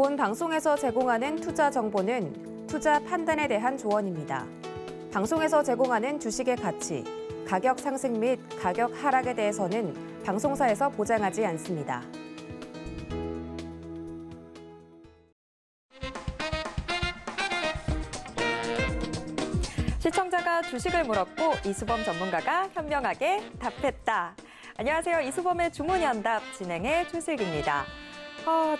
본 방송에서 제공하는 투자 정보는 투자 판단에 대한 조언입니다. 방송에서 제공하는 주식의 가치, 가격 상승 및 가격 하락에 대해서는 방송사에서 보장하지 않습니다. 시청자가 주식을 물었고 이수범 전문가가 현명하게 답했다. 안녕하세요. 이수범의 주문연답 진행의 최슬기입니다.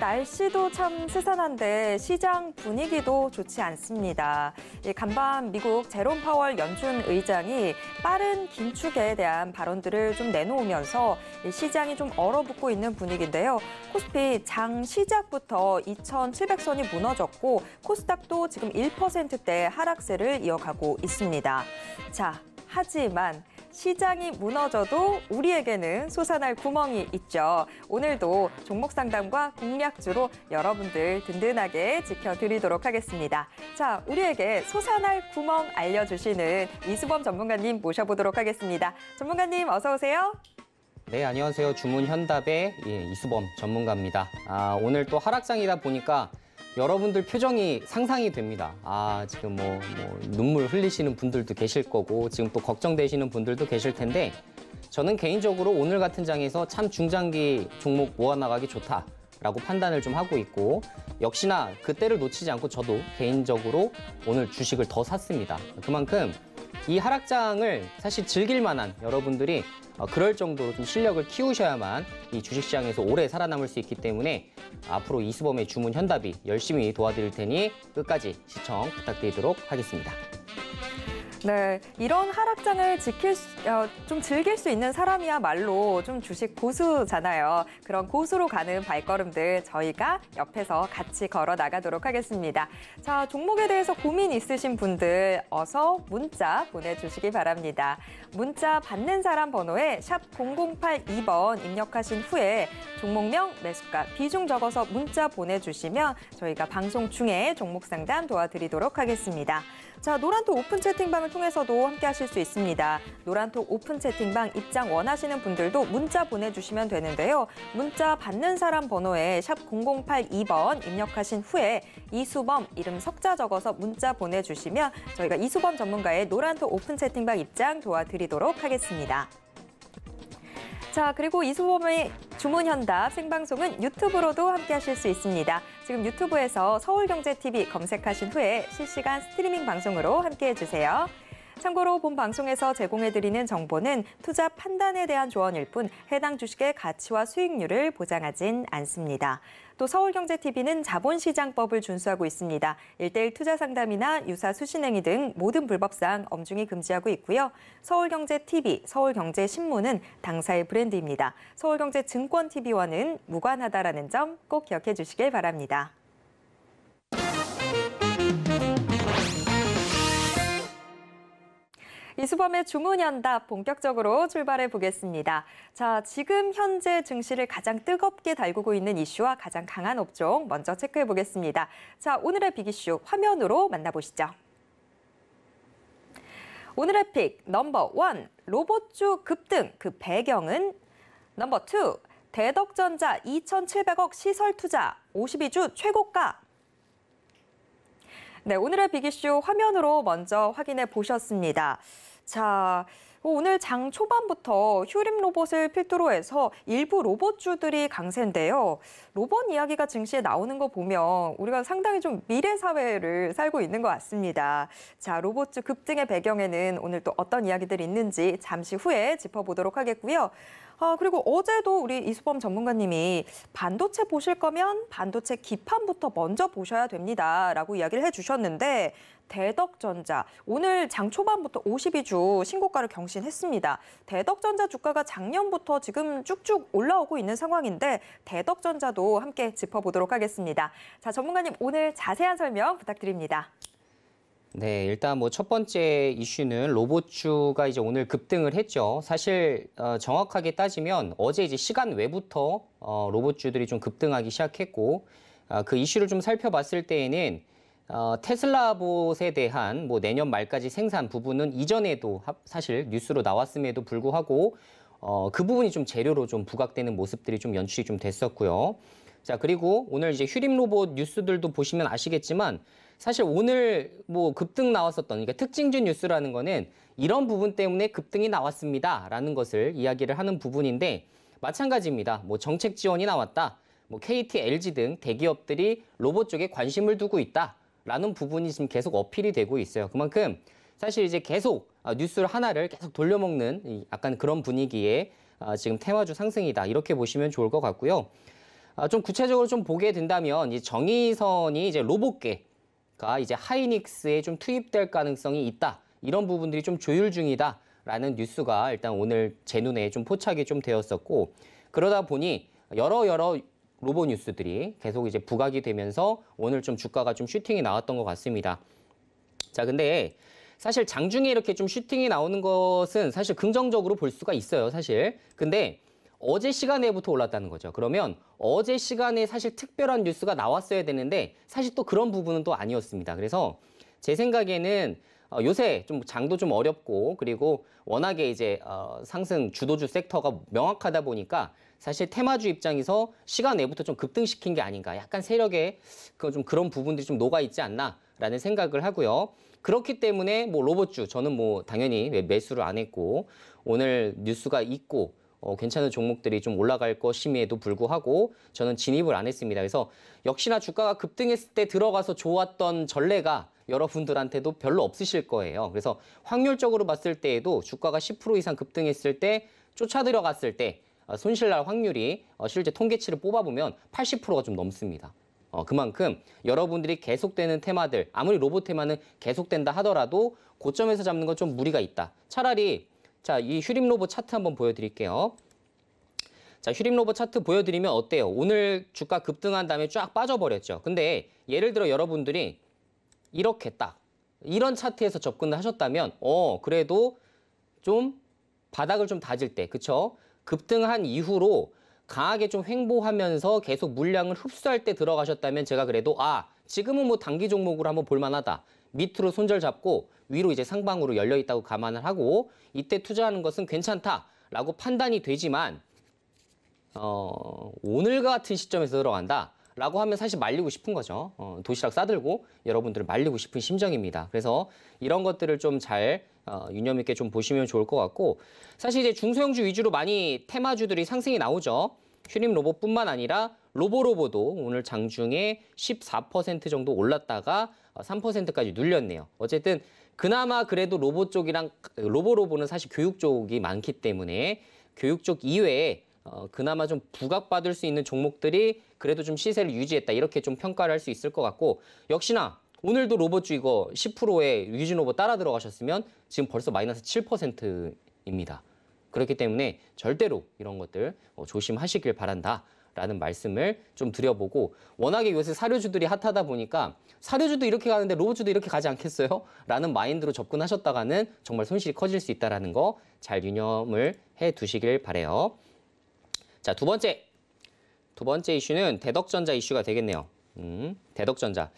날씨도 참 스산한데 시장 분위기도 좋지 않습니다. 간밤 미국 제롬 파월 연준 의장이 빠른 긴축에 대한 발언들을 좀 내놓으면서 시장이 좀 얼어붙고 있는 분위기인데요. 코스피 장 시작부터 2,700선이 무너졌고 코스닥도 지금 1%대 하락세를 이어가고 있습니다. 자, 하지만 시장이 무너져도 우리에게는 솟아날 구멍이 있죠. 오늘도 종목 상담과 공략주로 여러분들 든든하게 지켜드리도록 하겠습니다. 자, 우리에게 솟아날 구멍 알려주시는 이수범 전문가님 모셔보도록 하겠습니다. 전문가님 어서 오세요. 네, 안녕하세요. 주문현답의 이수범 전문가입니다. 오늘 또 하락장이다 보니까 여러분들 표정이 상상이 됩니다. 지금 눈물 흘리시는 분들도 계실 거고 지금 또 걱정되시는 분들도 계실 텐데 저는 개인적으로 오늘 같은 장에서 참 중장기 종목 모아나가기 좋다라고 판단을 좀 하고 있고 역시나 그때를 놓치지 않고 저도 개인적으로 오늘 주식을 더 샀습니다. 그만큼 이 하락장을 사실 즐길 만한 여러분들이 그럴 정도로 좀 실력을 키우셔야만 이 주식시장에서 오래 살아남을 수 있기 때문에 앞으로 이수범의 주문 현답이 열심히 도와드릴 테니 끝까지 시청 부탁드리도록 하겠습니다. 네, 이런 하락장을 좀 즐길 수 있는 사람이야말로 좀 주식 고수잖아요. 그런 고수로 가는 발걸음들 저희가 옆에서 같이 걸어 나가도록 하겠습니다. 자, 종목에 대해서 고민 있으신 분들 어서 문자 보내주시기 바랍니다. 문자 받는 사람 번호에 샵 0082번 입력하신 후에 종목명, 매수가, 비중 적어서 문자 보내주시면 저희가 방송 중에 종목 상담 도와드리도록 하겠습니다. 자, 노란톡 오픈 채팅방을 통해서도 함께 하실 수 있습니다. 노란톡 오픈 채팅방 입장 원하시는 분들도 문자 보내주시면 되는데요. 문자 받는 사람 번호에 샵 0082번 입력하신 후에 이수범 이름 석자 적어서 문자 보내주시면 저희가 이수범 전문가의 노란톡 오픈 채팅방 입장 도와드리도록 하겠습니다. 자, 그리고 이수범의 주문현답 생방송은 유튜브로도 함께 하실 수 있습니다. 지금 유튜브에서 서울경제TV 검색하신 후에 실시간 스트리밍 방송으로 함께 해주세요. 참고로 본 방송에서 제공해드리는 정보는 투자 판단에 대한 조언일 뿐 해당 주식의 가치와 수익률을 보장하진 않습니다. 또 서울경제TV는 자본시장법을 준수하고 있습니다. 1:1 투자 상담이나 유사 수신행위 등 모든 불법사항 엄중히 금지하고 있고요. 서울경제TV, 서울경제신문은 당사의 브랜드입니다. 서울경제증권TV와는 무관하다라는 점 꼭 기억해 주시길 바랍니다. 이수범의 주문연답 본격적으로 출발해 보겠습니다. 자, 지금 현재 증시를 가장 뜨겁게 달구고 있는 이슈와 가장 강한 업종 먼저 체크해 보겠습니다. 자, 오늘의 빅 이슈 화면으로 만나보시죠. 오늘의 픽 넘버 1, 로봇주 급등, 그 배경은 넘버 2, 대덕전자 2,700억 시설 투자, 52주 최고가. 네, 오늘의 빅 이슈 화면으로 먼저 확인해 보셨습니다. 자, 오늘 장 초반부터 휴림 로봇을 필두로 해서 일부 로봇주들이 강세인데요. 로봇 이야기가 증시에 나오는 거 보면 우리가 상당히 좀 미래 사회를 살고 있는 것 같습니다. 자, 로봇주 급등의 배경에는 오늘 또 어떤 이야기들이 있는지 잠시 후에 짚어보도록 하겠고요. 그리고 어제도 우리 이수범 전문가님이 반도체 보실 거면 반도체 기판부터 먼저 보셔야 됩니다라고 이야기를 해주셨는데 대덕전자, 오늘 장 초반부터 52주 신고가를 경신했습니다. 대덕전자 주가가 작년부터 지금 쭉쭉 올라오고 있는 상황인데 대덕전자도 함께 짚어보도록 하겠습니다. 자, 전문가님 오늘 자세한 설명 부탁드립니다. 네, 일단 첫 번째 이슈는 로봇주가 이제 오늘 급등을 했죠. 사실 정확하게 따지면 어제 이제 시간 외부터 로봇주들이 좀 급등하기 시작했고 그 이슈를 좀 살펴봤을 때에는 테슬라봇에 대한 내년 말까지 생산 부분은 이전에도 사실 뉴스로 나왔음에도 불구하고 그 부분이 좀 재료로 좀 부각되는 모습들이 좀 연출이 좀 됐었고요. 자, 그리고 오늘 이제 휴림 로봇 뉴스들도 보시면 아시겠지만 사실 오늘 뭐 급등 나왔었던, 그러니까 특징주 뉴스라는 거는 이런 부분 때문에 급등이 나왔습니다라는 것을 이야기를 하는 부분인데 마찬가지입니다. 뭐 정책 지원이 나왔다. 뭐 KT, LG 등 대기업들이 로봇 쪽에 관심을 두고 있다라는 부분이 지금 계속 어필이 되고 있어요. 그만큼 사실 이제 계속 뉴스 하나를 계속 돌려먹는 약간 그런 분위기에 지금 테마주 상승이다. 이렇게 보시면 좋을 것 같고요. 좀 구체적으로 좀 보게 된다면 이 정의선이 이제 로봇계가 이제 하이닉스에 좀 투입될 가능성이 있다. 이런 부분들이 좀 조율 중이다라는 뉴스가 일단 오늘 제 눈에 좀 포착이 좀 되었었고 그러다 보니 여러 로봇 뉴스들이 계속 이제 부각이 되면서 오늘 좀 주가가 좀 슈팅이 나왔던 것 같습니다. 자, 근데 사실 장중에 이렇게 좀 슈팅이 나오는 것은 사실 긍정적으로 볼 수가 있어요, 사실. 근데 어제 시간에부터 올랐다는 거죠. 그러면 어제 시간에 사실 특별한 뉴스가 나왔어야 되는데 사실 또 그런 부분은 또 아니었습니다. 그래서 제 생각에는 요새 좀 장도 좀 어렵고 그리고 워낙에 이제 상승 주도주 섹터가 명확하다 보니까 사실 테마주 입장에서 시간 내부터 좀 급등시킨 게 아닌가. 약간 세력에 좀 그런 부분들이 좀 녹아있지 않나라는 생각을 하고요. 그렇기 때문에 뭐 로봇주 저는 뭐 당연히 매수를 안 했고 오늘 뉴스가 있고 괜찮은 종목들이 좀 올라갈 것임에도 불구하고 저는 진입을 안 했습니다. 그래서 역시나 주가가 급등했을 때 들어가서 좋았던 전례가 여러분들한테도 별로 없으실 거예요. 그래서 확률적으로 봤을 때에도 주가가 10% 이상 급등했을 때 쫓아 들어갔을 때 손실날 확률이 실제 통계치를 뽑아보면 80%가 좀 넘습니다. 그만큼 여러분들이 계속되는 테마들, 아무리 로봇 테마는 계속된다 하더라도 고점에서 잡는 건 좀 무리가 있다. 차라리 자, 이 휴림 로봇 차트 한번 보여드릴게요. 자, 휴림 로봇 차트 보여드리면 어때요? 오늘 주가 급등한 다음에 쫙 빠져버렸죠. 근데 예를 들어 여러분들이 이렇게 딱 이런 차트에서 접근을 하셨다면 그래도 좀 바닥을 좀 다질 때, 그쵸? 급등한 이후로 강하게 좀 횡보하면서 계속 물량을 흡수할 때 들어가셨다면 제가 그래도 지금은 뭐 단기 종목으로 한번 볼만하다. 밑으로 손절 잡고 위로 이제 상방으로 열려 있다고 감안을 하고 이때 투자하는 것은 괜찮다라고 판단이 되지만 오늘 같은 시점에서 들어간다라고 하면 사실 말리고 싶은 거죠. 도시락 싸들고 여러분들을 말리고 싶은 심정입니다. 그래서 이런 것들을 좀 잘 유념 있게 좀 보시면 좋을 것 같고 사실 이제 중소형주 위주로 많이 테마주들이 상승이 나오죠. 휴림 로봇뿐만 아니라 로보로보도 오늘 장중에 14% 정도 올랐다가 3%까지 눌렸네요. 어쨌든 그나마 그래도 로봇 쪽이랑 로보로보는 사실 교육 쪽이 많기 때문에 교육 쪽 이외에 그나마 좀 부각받을 수 있는 종목들이 그래도 좀 시세를 유지했다. 이렇게 좀 평가를 할 수 있을 것 같고 역시나 오늘도 로봇주 이거 10%에 유진 로봇 따라 들어가셨으면 지금 벌써 마이너스 7%입니다. 그렇기 때문에 절대로 이런 것들 조심하시길 바란다라는 말씀을 좀 드려보고 워낙에 요새 사료주들이 핫하다 보니까 사료주도 이렇게 가는데 로봇주도 이렇게 가지 않겠어요? 라는 마인드로 접근하셨다가는 정말 손실이 커질 수 있다는 거 잘 유념을 해 두시길 바라요. 자, 두 번째 이슈는 대덕전자 이슈가 되겠네요. 대덕전자.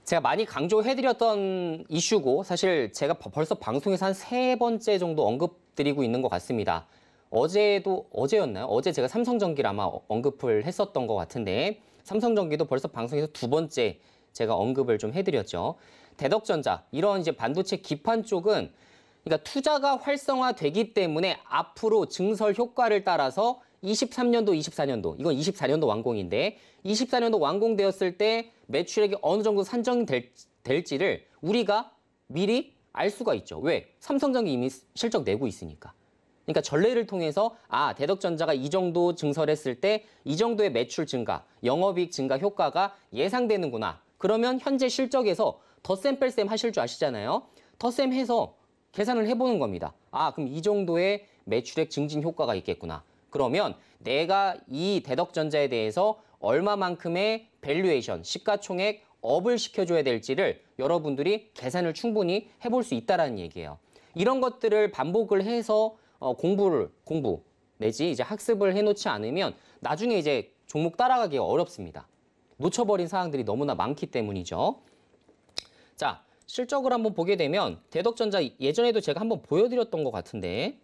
제가 많이 강조해드렸던 이슈고 사실 제가 벌써 방송에서 한 3번째 정도 언급드리고 있는 것 같습니다. 어제였나요? 어제 제가 삼성전기를 아마 언급을 했었던 것 같은데 삼성전기도 벌써 방송에서 2번째 제가 언급을 좀 해드렸죠. 대덕전자, 이런 이제 반도체 기판 쪽은 그러니까 투자가 활성화되기 때문에 앞으로 증설 효과를 따라서 23년도, 24년도, 이건 24년도 완공인데 24년도 완공되었을 때 매출액이 어느 정도 산정이 될지를 우리가 미리 알 수가 있죠. 왜? 삼성전기 이미 실적 내고 있으니까. 그러니까 전례를 통해서 대덕전자가 이 정도 증설했을 때 이 정도의 매출 증가, 영업이익 증가 효과가 예상되는구나. 그러면 현재 실적에서 덧셈 뺄셈 하실 줄 아시잖아요. 덧셈 해서 계산을 해보는 겁니다. 그럼 이 정도의 매출액 증진 효과가 있겠구나. 그러면 내가 이 대덕전자에 대해서 얼마만큼의 밸류에이션, 시가총액 업을 시켜줘야 될지를 여러분들이 계산을 충분히 해볼 수 있다는 얘기예요. 이런 것들을 반복을 해서 공부 내지 이제 학습을 해놓지 않으면 나중에 이제 종목 따라가기가 어렵습니다. 놓쳐버린 사항들이 너무나 많기 때문이죠. 자, 실적을 한번 보게 되면 대덕전자 예전에도 제가 한번 보여드렸던 것 같은데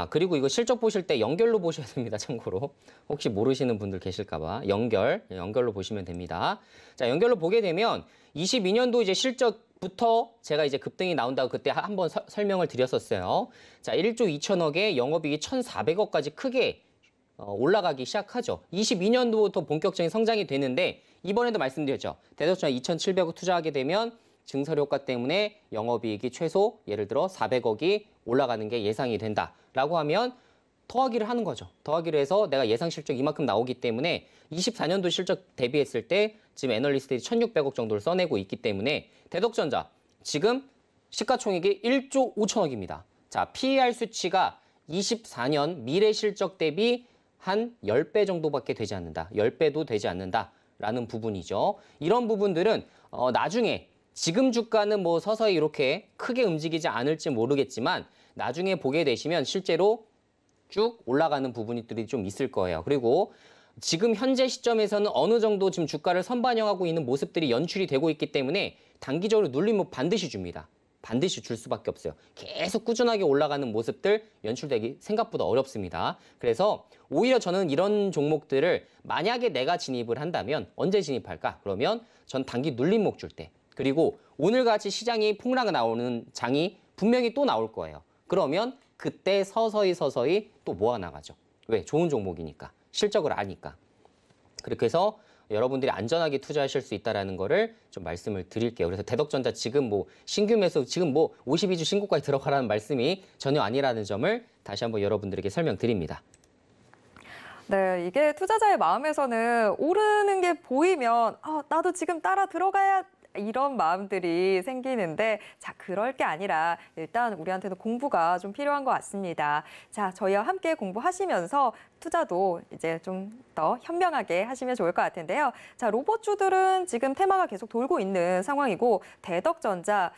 그리고 이거 실적 보실 때 연결로 보셔야 됩니다. 참고로. 혹시 모르시는 분들 계실까 봐. 연결로 보시면 됩니다. 자, 연결로 보게 되면 22년도 이제 실적부터 제가 이제 급등이 나온다고 그때 한번 설명을 드렸었어요. 자, 1조 2천억에 영업이익이 1,400억까지 크게 올라가기 시작하죠. 22년도부터 본격적인 성장이 되는데 이번에도 말씀드렸죠. 대도처 2,700억 투자하게 되면 증설 효과 때문에 영업이익이 최소 예를 들어 400억이 올라가는 게 예상이 된다라고 하면 더하기를 하는 거죠. 더하기를 해서 내가 예상 실적 이만큼 나오기 때문에 24년도 실적 대비했을 때 지금 애널리스트들이 1,600억 정도를 써내고 있기 때문에 대덕전자 지금 시가총액이 1조 5천억입니다. 자, PER 수치가 24년 미래 실적 대비 한 10배 정도밖에 되지 않는다. 10배도 되지 않는다라는 부분이죠. 이런 부분들은 나중에 지금 주가는 뭐 서서히 이렇게 크게 움직이지 않을지 모르겠지만 나중에 보게 되시면 실제로 쭉 올라가는 부분들이 좀 있을 거예요. 그리고 지금 현재 시점에서는 어느 정도 지금 주가를 선반영하고 있는 모습들이 연출이 되고 있기 때문에 단기적으로 눌림목 반드시 줍니다. 반드시 줄 수밖에 없어요. 계속 꾸준하게 올라가는 모습들 연출되기 생각보다 어렵습니다. 그래서 오히려 저는 이런 종목들을 만약에 내가 진입을 한다면 언제 진입할까? 그러면 전 단기 눌림목 줄 때. 그리고 오늘같이 시장이 폭락 나오는 장이 분명히 또 나올 거예요. 그러면 그때 서서히 또 모아나가죠. 왜? 좋은 종목이니까. 실적을 아니까. 그렇게 해서 여러분들이 안전하게 투자하실 수 있다는 거를 좀 말씀을 드릴게요. 그래서 대덕전자 지금 뭐 신규 매수 지금 뭐 52주 신고가에 들어가라는 말씀이 전혀 아니라는 점을 다시 한번 여러분들에게 설명드립니다. 네, 이게 투자자의 마음에서는 오르는 게 보이면 나도 지금 따라 들어가야 이런 마음들이 생기는데 자, 그럴 게 아니라 일단 우리한테는 공부가 좀 필요한 것 같습니다. 자, 저희와 함께 공부하시면서 투자도 이제 좀 더 현명하게 하시면 좋을 것 같은데요. 자, 로봇주들은 지금 테마가 계속 돌고 있는 상황이고 대덕전자,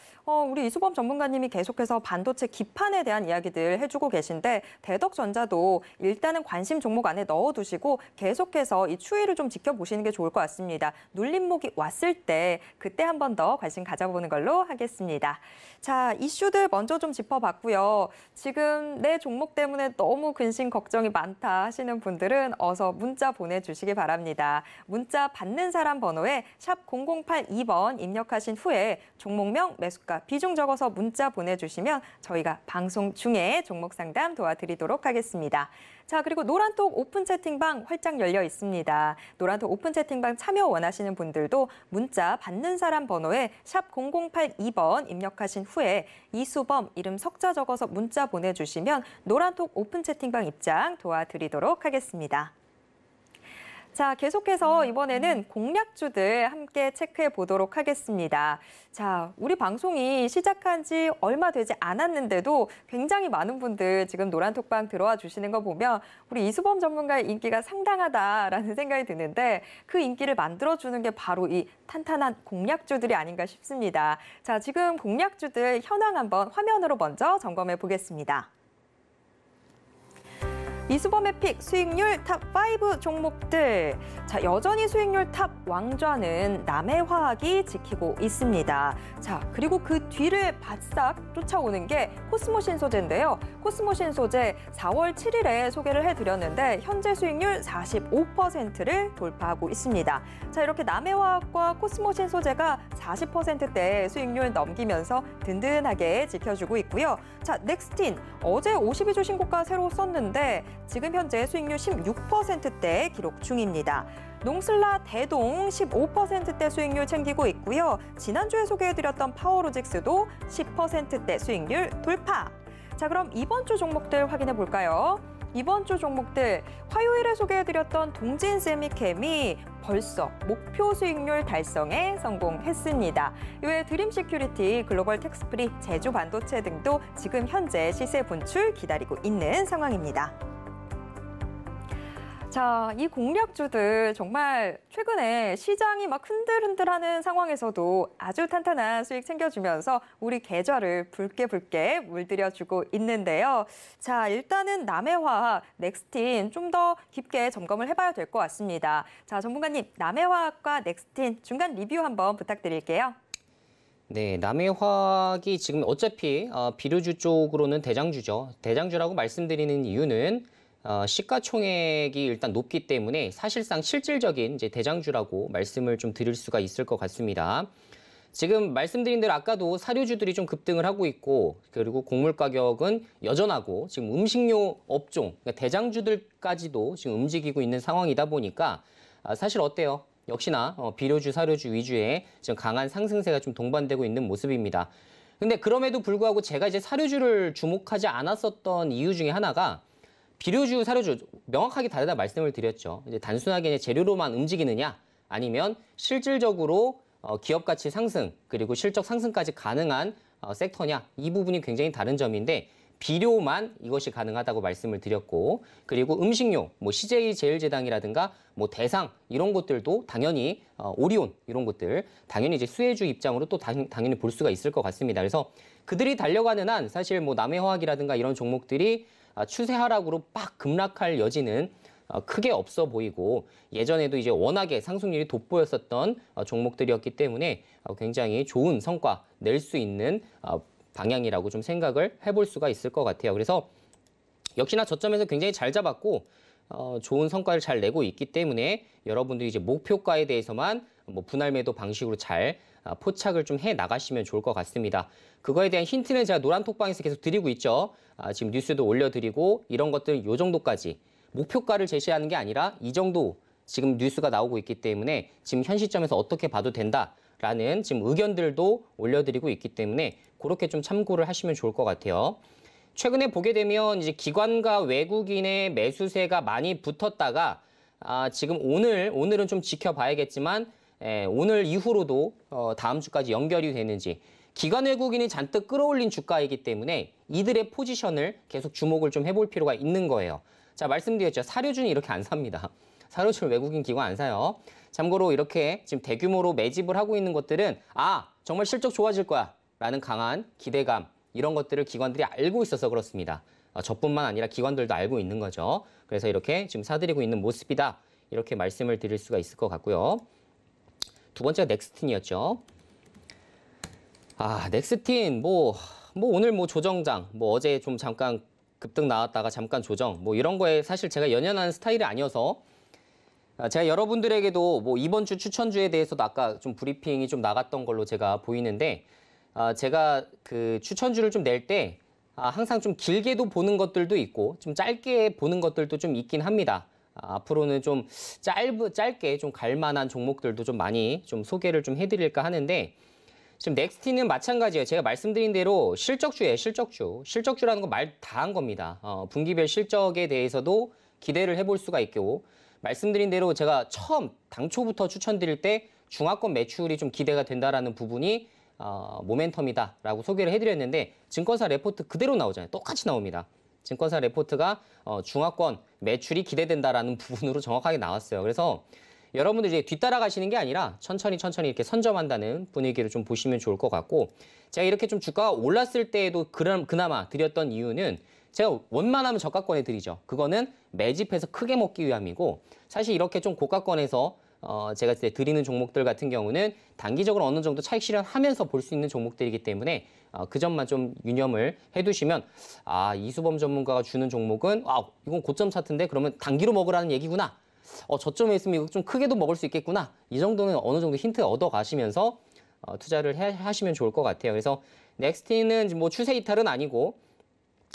우리 이수범 전문가님이 계속해서 반도체 기판에 대한 이야기들 해주고 계신데 대덕전자도 일단은 관심 종목 안에 넣어두시고 계속해서 이 추이를 좀 지켜보시는 게 좋을 것 같습니다. 눌림목이 왔을 때 그때 한 번 더 관심 가져보는 걸로 하겠습니다. 자, 이슈들 먼저 좀 짚어봤고요. 지금 내 종목 때문에 너무 근심 걱정이 많다 하시는 분들은 어서 문자 보내주시기 바랍니다. 문자 받는 사람 번호에 샵 0082번 입력하신 후에 종목명, 매수가, 비중 적어서 문자 보내주시면 저희가 방송 중에 종목 상담 도와드리도록 하겠습니다. 자, 그리고 노란톡 오픈 채팅방 활짝 열려 있습니다. 노란톡 오픈 채팅방 참여 원하시는 분들도 문자 받는 사람 번호에 샵 0082번 입력하신 후에 이수범 이름 석자 적어서 문자 보내주시면 노란톡 오픈 채팅방 입장 도와드리도록 하겠습니다. 자, 계속해서 이번에는 공략주들 함께 체크해 보도록 하겠습니다. 자, 우리 방송이 시작한 지 얼마 되지 않았는데도 굉장히 많은 분들 지금 노란톡방 들어와 주시는 거 보면 우리 이수범 전문가의 인기가 상당하다라는 생각이 드는데 그 인기를 만들어주는 게 바로 이 탄탄한 공략주들이 아닌가 싶습니다. 자, 지금 공략주들 현황 한번 화면으로 먼저 점검해 보겠습니다. 이수범의 픽 수익률 탑5 종목들. 자, 여전히 수익률 탑 왕좌는 남해화학이 지키고 있습니다. 자, 그리고 그 뒤를 바싹 쫓아오는 게 코스모신소재인데요. 코스모신소재 4월 7일에 소개를 해드렸는데 현재 수익률 45%를 돌파하고 있습니다. 자, 이렇게 남해화학과 코스모신소재가 40%대 수익률 넘기면서 든든하게 지켜주고 있고요. 자, 넥스틴 어제 52주 신고가 새로 썼는데 지금 현재 수익률 16%대 기록 중입니다. 농슬라 대동 15%대 수익률 챙기고 있고요. 지난주에 소개해드렸던 파워로직스도 10%대 수익률 돌파. 자, 그럼 이번 주 종목들 확인해 볼까요? 이번 주 종목들 화요일에 소개해드렸던 동진세미캠이 벌써 목표 수익률 달성에 성공했습니다. 이외에 드림시큐리티, 글로벌 텍스프리, 제주반도체 등도 지금 현재 시세 분출 기다리고 있는 상황입니다. 자, 이 공략주들 정말 최근에 시장이 막 흔들흔들하는 상황에서도 아주 탄탄한 수익 챙겨주면서 우리 계좌를 붉게 물들여주고 있는데요. 자, 일단은 남해화학, 넥스틴 좀 더 깊게 점검을 해봐야 될 것 같습니다. 자, 전문가님, 남해화학과 넥스틴 중간 리뷰 한번 부탁드릴게요. 네, 남해화학이 지금 어차피 비료주 쪽으로는 대장주죠. 대장주라고 말씀드리는 이유는 시가총액이 일단 높기 때문에 사실상 실질적인 이제 대장주라고 말씀을 좀 드릴 수가 있을 것 같습니다. 지금 말씀드린 대로 아까도 사료주들이 좀 급등을 하고 있고 그리고 곡물 가격은 여전하고 지금 음식료 업종, 그러니까 대장주들까지도 지금 움직이고 있는 상황이다 보니까 사실 어때요? 역시나 비료주, 사료주 위주의 지금 강한 상승세가 좀 동반되고 있는 모습입니다. 근데 그럼에도 불구하고 제가 이제 사료주를 주목하지 않았었던 이유 중에 하나가 비료주, 사료주 명확하게 다르다 말씀을 드렸죠. 이제 단순하게 재료로만 움직이느냐 아니면 실질적으로 기업 가치 상승 그리고 실적 상승까지 가능한 섹터냐 이 부분이 굉장히 다른 점인데 비료만 이것이 가능하다고 말씀을 드렸고 그리고 음식료 뭐 CJ 제일제당이라든가 뭐 대상 이런 것들도 당연히 오리온 이런 것들 당연히 이제 수혜주 입장으로 또 당연히 볼 수가 있을 것 같습니다. 그래서 그들이 달려가는 한 사실 뭐 남해화학이라든가 이런 종목들이 추세 하락으로 빡 급락할 여지는 크게 없어 보이고 예전에도 이제 워낙에 상승률이 돋보였었던 종목들이었기 때문에 굉장히 좋은 성과 낼 수 있는 방향이라고 좀 생각을 해볼 수가 있을 것 같아요. 그래서 역시나 저점에서 굉장히 잘 잡았고 좋은 성과를 잘 내고 있기 때문에 여러분들이 이제 목표가에 대해서만 뭐 분할 매도 방식으로 잘 포착을 좀 해 나가시면 좋을 것 같습니다. 그거에 대한 힌트는 제가 노란톡방에서 계속 드리고 있죠. 지금 뉴스도 올려드리고 이런 것들 요 정도까지 목표가를 제시하는 게 아니라 이 정도 지금 뉴스가 나오고 있기 때문에 지금 현 시점에서 어떻게 봐도 된다라는 지금 의견들도 올려드리고 있기 때문에 그렇게 좀 참고를 하시면 좋을 것 같아요. 최근에 보게 되면 이제 기관과 외국인의 매수세가 많이 붙었다가 지금 오늘은 좀 지켜봐야겠지만 오늘 이후로도 다음 주까지 연결이 되는지 기관 외국인이 잔뜩 끌어올린 주가이기 때문에 이들의 포지션을 계속 주목을 좀 해볼 필요가 있는 거예요. 자, 말씀드렸죠. 사료주는 이렇게 안 삽니다. 사료주는 외국인 기관 안 사요. 참고로 이렇게 지금 대규모로 매집을 하고 있는 것들은 정말 실적 좋아질 거야 라는 강한 기대감 이런 것들을 기관들이 알고 있어서 그렇습니다. 저뿐만 아니라 기관들도 알고 있는 거죠. 그래서 이렇게 지금 사들이고 있는 모습이다. 이렇게 말씀을 드릴 수가 있을 것 같고요. 두 번째가 넥스틴이었죠. 넥스틴 뭐 오늘 뭐 조정장 뭐 어제 좀 잠깐 급등 나왔다가 잠깐 조정 뭐 이런 거에 사실 제가 연연하는 스타일이 아니어서 제가 여러분들에게도 뭐 이번 주 추천주에 대해서도 아까 좀 브리핑이 좀 나갔던 걸로 제가 보이는데 제가 그 추천주를 좀 낼 때 항상 좀 길게도 보는 것들도 있고 좀 짧게 보는 것들도 좀 있긴 합니다. 앞으로는 좀 짧게 좀 갈 만한 종목들도 좀 많이 좀 소개를 좀 해드릴까 하는데 지금 넥스틴은 마찬가지예요. 제가 말씀드린 대로 실적주예요. 실적주라는 거 말 다 한 겁니다. 분기별 실적에 대해서도 기대를 해볼 수가 있고 말씀드린 대로 제가 처음 당초부터 추천드릴 때 중화권 매출이 좀 기대가 된다라는 부분이 모멘텀이다라고 소개를 해드렸는데 증권사 레포트 그대로 나오잖아요. 똑같이 나옵니다. 증권사 레포트가 중화권 매출이 기대된다라는 부분으로 정확하게 나왔어요. 그래서 여러분들 이제 뒤따라 가시는 게 아니라 천천히 이렇게 선점한다는 분위기를 좀 보시면 좋을 것 같고 제가 이렇게 좀 주가가 올랐을 때에도 그나마 드렸던 이유는 제가 원만하면 저가권에 드리죠. 그거는 매집해서 크게 먹기 위함이고 사실 이렇게 좀 고가권에서 제가 드리는 종목들 같은 경우는 단기적으로 어느 정도 차익 실현하면서 볼 수 있는 종목들이기 때문에 그 점만 좀 유념을 해두시면 이수범 전문가가 주는 종목은 이건 고점 차트인데 그러면 단기로 먹으라는 얘기구나. 저점에 있으면 좀 크게도 먹을 수 있겠구나. 이 정도는 어느 정도 힌트 얻어 가시면서 투자를 하시면 좋을 것 같아요. 그래서 넥스틴은 뭐 추세 이탈은 아니고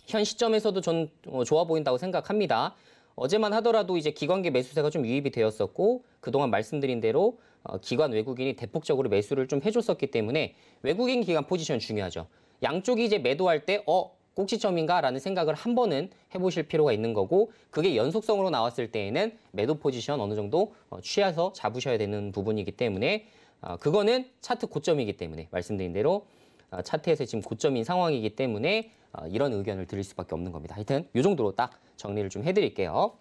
현 시점에서도 전 좋아 보인다고 생각합니다. 어제만 하더라도 이제 기관계 매수세가 좀 유입이 되었었고 그동안 말씀드린 대로 기관 외국인이 대폭적으로 매수를 좀 해줬었기 때문에 외국인 기관 포지션 중요하죠. 양쪽이 이제 매도할 때 꼭지점인가라는 생각을 한 번은 해보실 필요가 있는 거고 그게 연속성으로 나왔을 때에는 매도 포지션 어느 정도 취해서 잡으셔야 되는 부분이기 때문에 그거는 차트 고점이기 때문에 말씀드린 대로 차트에서 지금 고점인 상황이기 때문에 이런 의견을 드릴 수밖에 없는 겁니다. 하여튼 이 정도로 딱 정리를 좀 해드릴게요.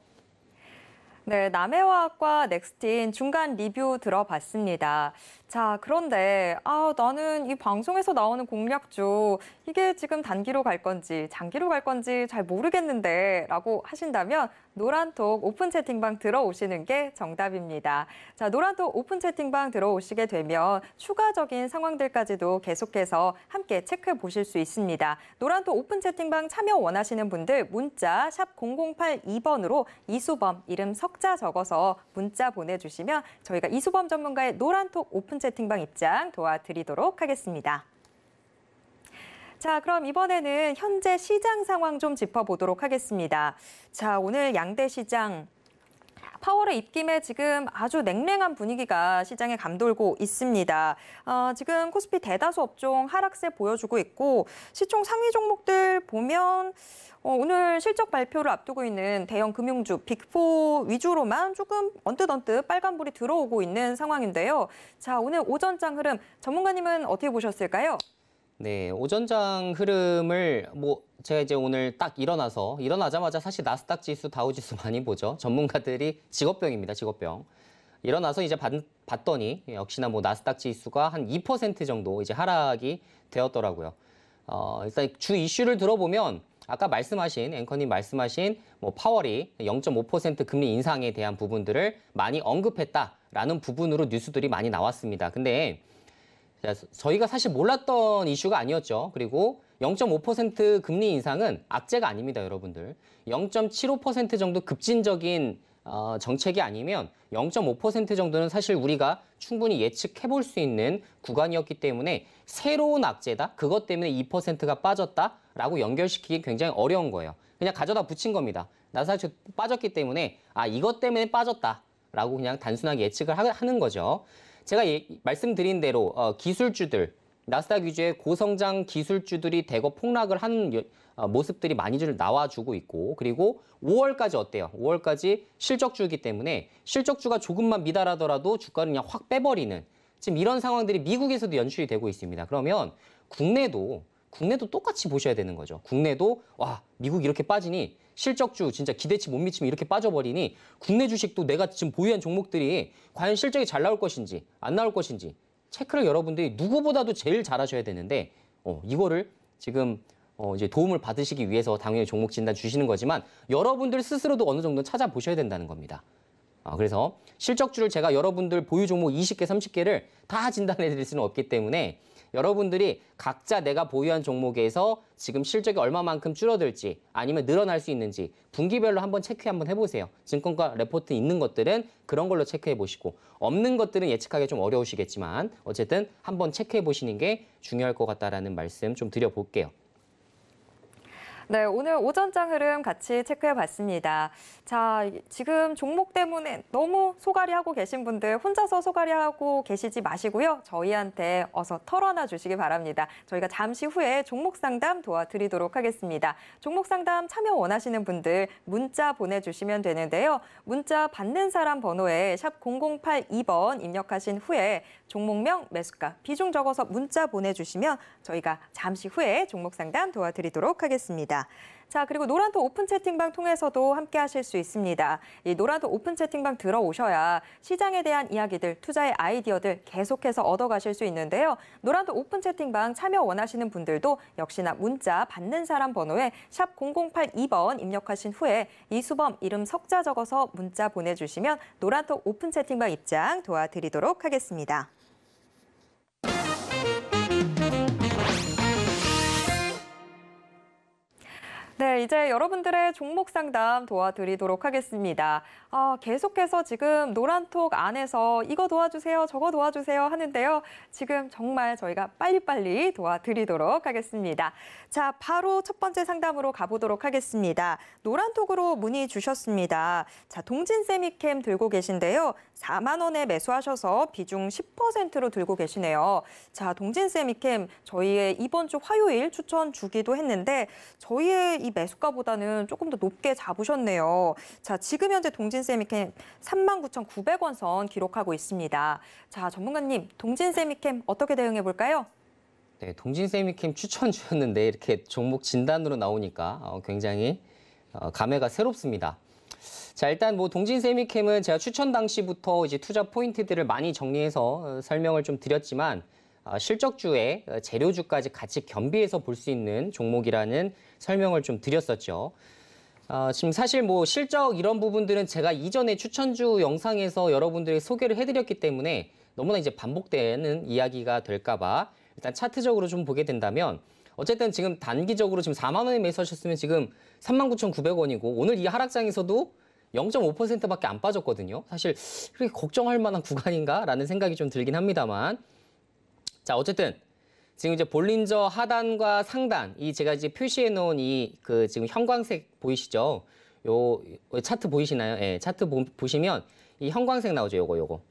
네, 남해화학과 넥스틴 중간 리뷰 들어봤습니다. 자, 그런데 나는 이 방송에서 나오는 공략주 이게 지금 단기로 갈 건지 장기로 갈 건지 잘 모르겠는데 라고 하신다면 노란톡 오픈 채팅방 들어오시는 게 정답입니다. 자, 노란톡 오픈 채팅방 들어오시게 되면 추가적인 상황들까지도 계속해서 함께 체크해 보실 수 있습니다. 노란톡 오픈 채팅방 참여 원하시는 분들 문자 샵 0082번으로 이수범 이름 석자 적어서 문자 보내주시면 저희가 이수범 전문가의 노란톡 오픈 채팅방 입장 도와드리도록 하겠습니다. 자, 그럼 이번에는 현재 시장 상황 좀 짚어보도록 하겠습니다. 자, 오늘 양대 시장 파월의 입김에 지금 아주 냉랭한 분위기가 시장에 감돌고 있습니다. 지금 코스피 대다수 업종 하락세 보여주고 있고 시총 상위 종목들 보면 오늘 실적 발표를 앞두고 있는 대형 금융주 빅4 위주로만 조금 언뜻 빨간불이 들어오고 있는 상황인데요. 자, 오늘 오전장 흐름 전문가님은 어떻게 보셨을까요? 네, 오전장 흐름을 제가 이제 오늘 딱 일어나자마자 사실 나스닥 지수, 다우 지수 많이 보죠. 전문가들이 직업병입니다, 직업병. 일어나서 이제 봤더니 역시나 나스닥 지수가 한 2% 정도 이제 하락이 되었더라고요. 일단 주 이슈를 들어보면 아까 앵커님 말씀하신 파월이 0.5% 금리 인상에 대한 부분들을 많이 언급했다라는 부분으로 뉴스들이 많이 나왔습니다. 근데 저희가 사실 몰랐던 이슈가 아니었죠. 그리고 0.5% 금리 인상은 악재가 아닙니다, 여러분들. 0.75% 정도 급진적인 정책이 아니면 0.5% 정도는 사실 우리가 충분히 예측해 볼 수 있는 구간이었기 때문에 새로운 악재다, 그것 때문에 2%가 빠졌다라고 연결시키기 굉장히 어려운 거예요. 그냥 가져다 붙인 겁니다. 나스닥 빠졌기 때문에 이것 때문에 빠졌다라고 그냥 단순하게 예측을 하는 거죠. 제가 말씀드린 대로 기술주들, 나스닥 위주의 고성장 기술주들이 대거 폭락을 하는 모습들이 많이 나와주고 있고, 그리고 5월까지 어때요? 5월까지 실적주이기 때문에 실적주가 조금만 미달하더라도 주가를 그냥 확 빼버리는 지금 이런 상황들이 미국에서도 연출이 되고 있습니다. 그러면 국내도 똑같이 보셔야 되는 거죠. 국내도 미국 이렇게 빠지니 실적주 진짜 기대치 못 미치면 이렇게 빠져버리니 국내 주식도 내가 지금 보유한 종목들이 과연 실적이 잘 나올 것인지 안 나올 것인지 체크를 여러분들이 누구보다도 제일 잘하셔야 되는데 이거를 지금 이제 도움을 받으시기 위해서 당연히 종목 진단 주시는 거지만 여러분들 스스로도 어느 정도 찾아보셔야 된다는 겁니다. 그래서 실적주를 제가 여러분들 보유 종목 20개, 30개를 다 진단해 드릴 수는 없기 때문에 여러분들이 각자 내가 보유한 종목에서 지금 실적이 얼마만큼 줄어들지 아니면 늘어날 수 있는지 분기별로 한번 한번 해보세요. 증권가 레포트 있는 것들은 그런 걸로 체크해 보시고 없는 것들은 예측하기 좀 어려우시겠지만 어쨌든 한번 체크해 보시는 게 중요할 것 같다라는 말씀 좀 드려볼게요. 네, 오늘 오전장 흐름 같이 체크해 봤습니다. 자, 지금 종목 때문에 너무 소갈이하고 계신 분들 혼자서 소갈이하고 계시지 마시고요. 저희한테 어서 털어놔 주시기 바랍니다. 저희가 잠시 후에 종목 상담 도와드리도록 하겠습니다. 종목 상담 참여 원하시는 분들 문자 보내주시면 되는데요. 문자 받는 사람 번호에 샵 0082번 입력하신 후에 종목명, 매수가, 비중 적어서 문자 보내주시면 저희가 잠시 후에 종목 상담 도와드리도록 하겠습니다. 자, 그리고 노란톡 오픈 채팅방 통해서도 함께 하실 수 있습니다. 이 노란톡 오픈 채팅방 들어오셔야 시장에 대한 이야기들, 투자의 아이디어들 계속해서 얻어가실 수 있는데요. 노란톡 오픈 채팅방 참여 원하시는 분들도 역시나 문자 받는 사람 번호에 샵 0082번 입력하신 후에 이수범 이름 석자 적어서 문자 보내주시면 노란톡 오픈 채팅방 입장 도와드리도록 하겠습니다. 네, 이제 여러분들의 종목 상담 도와드리도록 하겠습니다. 계속해서 지금 노란톡 안에서 이거 도와주세요, 저거 도와주세요 하는데요. 지금 정말 저희가 빨리빨리 도와드리도록 하겠습니다. 자, 바로 첫 번째 상담으로 가보도록 하겠습니다. 노란톡으로 문의 주셨습니다. 자, 동진세미캠 들고 계신데요. 4만 원에 매수하셔서 비중 10%로 들고 계시네요. 자, 동진세미캠 저희의 이번 주 화요일 추천 주기도 했는데 저희의 이 매수가보다는 조금 더 높게 잡으셨네요. 자, 지금 현재 동진세미캠 39,900원 선 기록하고 있습니다. 자, 전문가님, 동진세미캠 어떻게 대응해 볼까요? 네, 동진세미캠 추천 주셨는데 이렇게 종목 진단으로 나오니까 굉장히 감회가 새롭습니다. 자, 일단 뭐 동진 세미캠은 제가 추천 당시부터 이제 투자 포인트들을 많이 정리해서 설명을 좀 드렸지만 실적주에 재료주까지 같이 겸비해서 볼 수 있는 종목이라는 설명을 좀 드렸었죠. 지금 사실 뭐 실적 이런 부분들은 제가 이전에 추천주 영상에서 여러분들에게 소개를 해드렸기 때문에 너무나 이제 반복되는 이야기가 될까봐 일단 차트적으로 좀 보게 된다면 어쨌든 지금 단기적으로 지금 4만 원에 매수하셨으면 지금 39,900원이고 오늘 이 하락장에서도 0.5%밖에 안 빠졌거든요. 사실 그렇게 걱정할 만한 구간인가라는 생각이 좀 들긴 합니다만 자, 어쨌든 지금 이제 볼린저 하단과 상단 이 제가 이제 표시해 놓은 이 그 지금 형광색 보이시죠? 요 차트 보이시나요? 예, 차트 보시면 이 형광색 나오죠. 요거.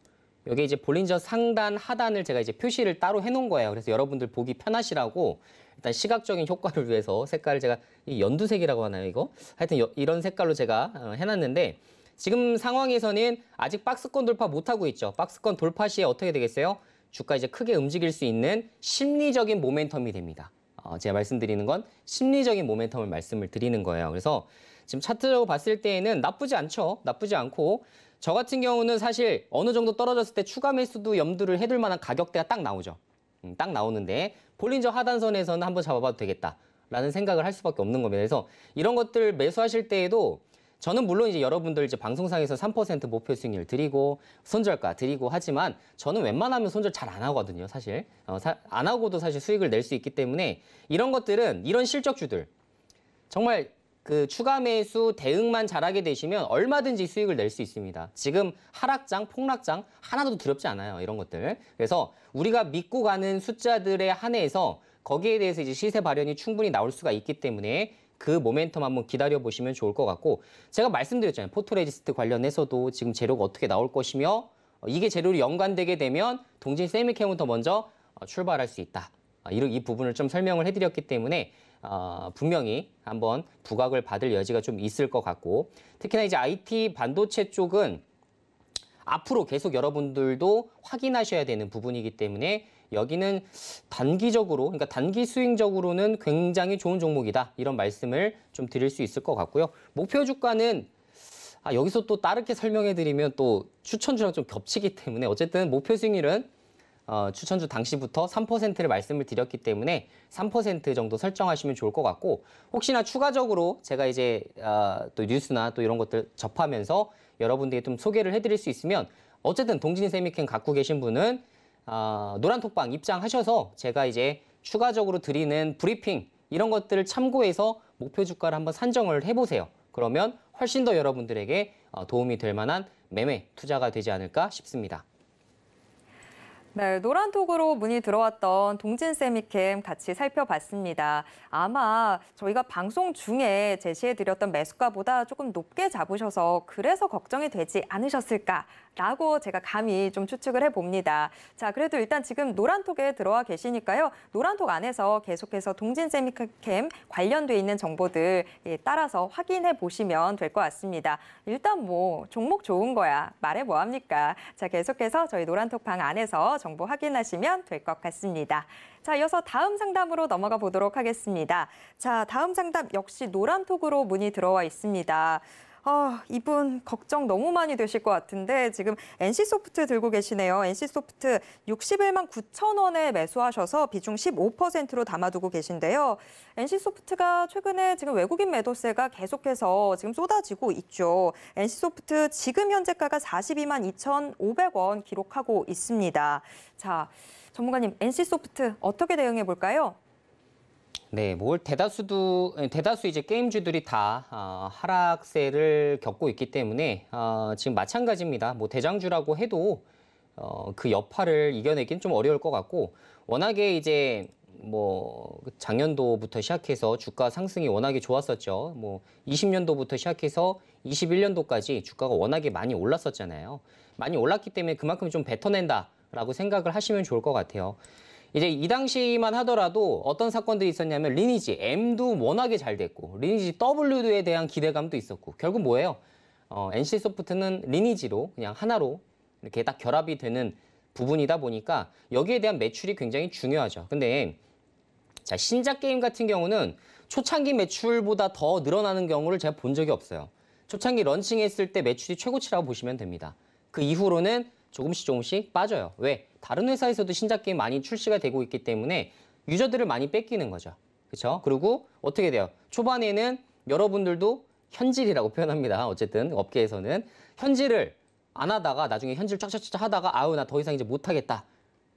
요게 이제 볼린저 상단 하단을 제가 이제 표시를 따로 해 놓은 거예요. 그래서 여러분들 보기 편하시라고 일단 시각적인 효과를 위해서 색깔을 제가 이 연두색이라고 하나요, 이거? 하여튼 이런 색깔로 제가 해놨는데 지금 상황에서는 아직 박스권 돌파 못하고 있죠. 박스권 돌파 시에 어떻게 되겠어요? 주가 이제 크게 움직일 수 있는 심리적인 모멘텀이 됩니다. 제가 말씀드리는 건 심리적인 모멘텀을 말씀을 드리는 거예요. 그래서 지금 차트적으로 봤을 때에는 나쁘지 않죠. 나쁘지 않고 저 같은 경우는 사실 어느 정도 떨어졌을 때 추가 매수도 염두를 해둘 만한 가격대가 딱 나오죠. 딱 나오는데 볼린저 하단선에서는 한번 잡아봐도 되겠다라는 생각을 할 수밖에 없는 겁니다. 그래서 이런 것들 매수하실 때에도 저는 물론 이제 여러분들 이제 방송상에서 3% 목표 수익률 드리고 손절가 드리고 하지만 저는 웬만하면 손절 잘 안 하거든요, 사실. 안 하고도 사실 수익을 낼 수 있기 때문에 이런 것들은 이런 실적주들 정말 그 추가 매수 대응만 잘하게 되시면 얼마든지 수익을 낼 수 있습니다. 지금 하락장, 폭락장 하나도 두렵지 않아요, 이런 것들. 그래서 우리가 믿고 가는 숫자들에 한해서 거기에 대해서 이제 시세 발현이 충분히 나올 수가 있기 때문에 그 모멘텀 한번 기다려 보시면 좋을 것 같고 제가 말씀드렸잖아요. 포토레지스트 관련해서도 지금 재료가 어떻게 나올 것이며 이게 재료로 연관되게 되면 동진 세미캠부터 먼저 출발할 수 있다. 이 부분을 좀 설명을 해드렸기 때문에 분명히 한번 부각을 받을 여지가 좀 있을 것 같고 특히나 이제 IT 반도체 쪽은 앞으로 계속 여러분들도 확인하셔야 되는 부분이기 때문에 여기는 단기적으로, 그러니까 단기 스윙적으로는 굉장히 좋은 종목이다. 이런 말씀을 좀 드릴 수 있을 것 같고요. 목표 주가는 여기서 또 다르게 설명해 드리면 또 추천주랑 좀 겹치기 때문에 어쨌든 목표 수익률은 추천주 당시부터 3%를 말씀을 드렸기 때문에 3% 정도 설정하시면 좋을 것 같고 혹시나 추가적으로 제가 이제 또 뉴스나 또 이런 것들 접하면서 여러분들에게 좀 소개를 해드릴 수 있으면 어쨌든 동진 세미캠 갖고 계신 분은 노란톡방 입장하셔서 제가 이제 추가적으로 드리는 브리핑 이런 것들을 참고해서 목표 주가를 한번 산정을 해보세요. 그러면 훨씬 더 여러분들에게 도움이 될 만한 매매 투자가 되지 않을까 싶습니다. 네, 노란톡으로 문의 들어왔던 동진 세미캠 같이 살펴봤습니다. 아마 저희가 방송 중에 제시해드렸던 매수가보다 조금 높게 잡으셔서 그래서 걱정이 되지 않으셨을까라고 제가 감히 좀 추측을 해봅니다. 자, 그래도 일단 지금 노란톡에 들어와 계시니까요. 노란톡 안에서 계속해서 동진 세미캠 관련돼 있는 정보들 따라서 확인해 보시면 될 것 같습니다. 일단 뭐 종목 좋은 거야. 말해 뭐합니까? 자, 계속해서 저희 노란톡 방 안에서 정보 확인하시면 될 것 같습니다. 자, 이어서 다음 상담으로 넘어가 보도록 하겠습니다. 자, 다음 상담 역시 노란톡으로 문의 들어와 있습니다. 이분 걱정 너무 많이 되실 것 같은데 지금 NC소프트 들고 계시네요. NC소프트 61만 9천 원에 매수하셔서 비중 15%로 담아두고 계신데요. NC소프트가 최근에 지금 외국인 매도세가 계속해서 지금 쏟아지고 있죠. NC소프트 지금 현재가가 42만 2,500원 기록하고 있습니다. 자, 전문가님, NC소프트 어떻게 대응해 볼까요? 네, 대다수 이제 게임주들이 다 하락세를 겪고 있기 때문에 지금 마찬가지입니다. 뭐 대장주라고 해도 그 여파를 이겨내긴 좀 어려울 것 같고 워낙에 이제 뭐 작년도부터 시작해서 주가 상승이 워낙에 좋았었죠. 뭐 20년도부터 시작해서 21년도까지 주가가 워낙에 많이 올랐었잖아요. 많이 올랐기 때문에 그만큼 좀 뱉어낸다라고 생각을 하시면 좋을 것 같아요. 이제 이 당시만 하더라도 어떤 사건들이 있었냐면 리니지 M도 워낙에 잘 됐고 리니지 W에 대한 기대감도 있었고 결국 뭐예요? NC소프트는 리니지로 그냥 하나로 이렇게 딱 결합이 되는 부분이다 보니까 여기에 대한 매출이 굉장히 중요하죠. 근데 자, 신작 게임 같은 경우는 초창기 매출보다 더 늘어나는 경우를 제가 본 적이 없어요. 초창기 런칭했을 때 매출이 최고치라고 보시면 됩니다. 그 이후로는 조금씩 빠져요. 왜? 다른 회사에서도 신작 게임 많이 출시가 되고 있기 때문에 유저들을 많이 뺏기는 거죠. 그렇죠? 그리고 어떻게 돼요? 초반에는 여러분들도 현질이라고 표현합니다. 어쨌든 업계에서는 현질을 안 하다가 나중에 현질 쫙쫙쫙 하다가 아우 나 더 이상 이제 못하겠다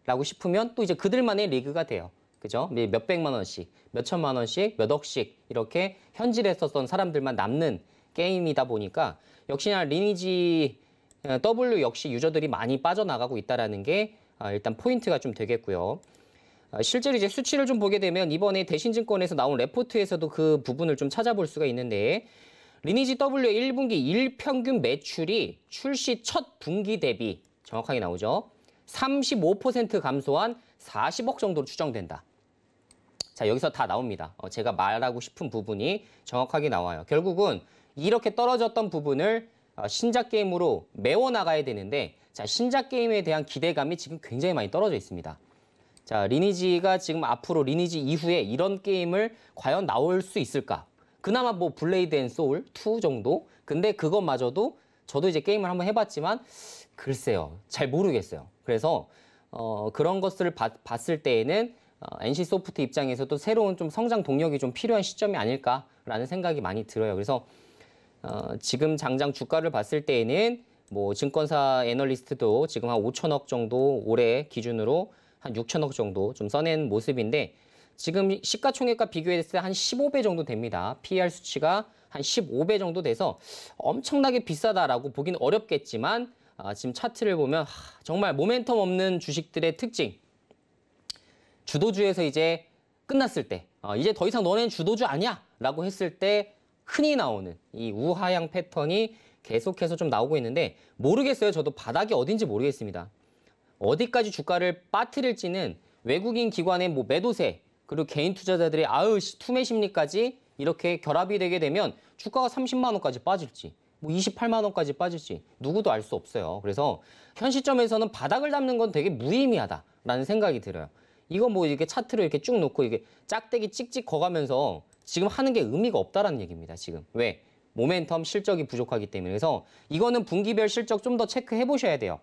라고 싶으면 또 이제 그들만의 리그가 돼요. 그죠? 몇 백만 원씩, 몇 천만 원씩, 몇 억씩 이렇게 현질했었던 사람들만 남는 게임이다 보니까 역시나 리니지 W 역시 유저들이 많이 빠져나가고 있다는 게 일단 포인트가 좀 되겠고요. 실제로 이제 수치를 좀 보게 되면 이번에 대신증권에서 나온 레포트에서도 그 부분을 좀 찾아볼 수가 있는데 리니지 W의 1분기 일평균 매출이 출시 첫 분기 대비 정확하게 나오죠. 35% 감소한 40억 정도로 추정된다. 자, 여기서 다 나옵니다. 제가 말하고 싶은 부분이 정확하게 나와요. 결국은 이렇게 떨어졌던 부분을 신작 게임으로 메워나가야 되는데 자, 신작 게임에 대한 기대감이 지금 굉장히 많이 떨어져 있습니다. 자, 리니지가 지금 앞으로 리니지 이후에 이런 게임을 과연 나올 수 있을까? 그나마 뭐 블레이드 앤 소울 2 정도? 근데 그것마저도 저도 이제 게임을 한번 해봤지만 글쎄요, 잘 모르겠어요. 그래서 그런 것들을 봤을 때에는 NC소프트 입장에서도 새로운 좀 성장 동력이 좀 필요한 시점이 아닐까라는 생각이 많이 들어요. 그래서 지금 당장 주가를 봤을 때에는 뭐 증권사 애널리스트도 지금 한 5천억 정도 올해 기준으로 한 6천억 정도 좀 써낸 모습인데 지금 시가총액과 비교했을 때 한 15배 정도 됩니다. PER 수치가 한 15배 정도 돼서 엄청나게 비싸다라고 보기는 어렵겠지만 지금 차트를 보면 정말 모멘텀 없는 주식들의 특징. 주도주에서 이제 끝났을 때 이제 더 이상 너네는 주도주 아니야 라고 했을 때 흔히 나오는 이 우하향 패턴이 계속해서 좀 나오고 있는데 모르겠어요. 저도 바닥이 어딘지 모르겠습니다. 어디까지 주가를 빠뜨릴지는 외국인 기관의 뭐 매도세 그리고 개인 투자자들의 투매 심리까지 이렇게 결합이 되게 되면 주가가 30만 원까지 빠질지 뭐 28만 원까지 빠질지 누구도 알 수 없어요. 그래서 현 시점에서는 바닥을 잡는 건 되게 무의미하다라는 생각이 들어요. 이거 뭐 이렇게 차트로 이렇게 쭉 놓고 이게 짝대기 찍찍 거가면서 지금 하는 게 의미가 없다라는 얘기입니다. 지금 왜? 모멘텀 실적이 부족하기 때문에. 그래서 이거는 분기별 실적 좀 더 체크해 보셔야 돼요.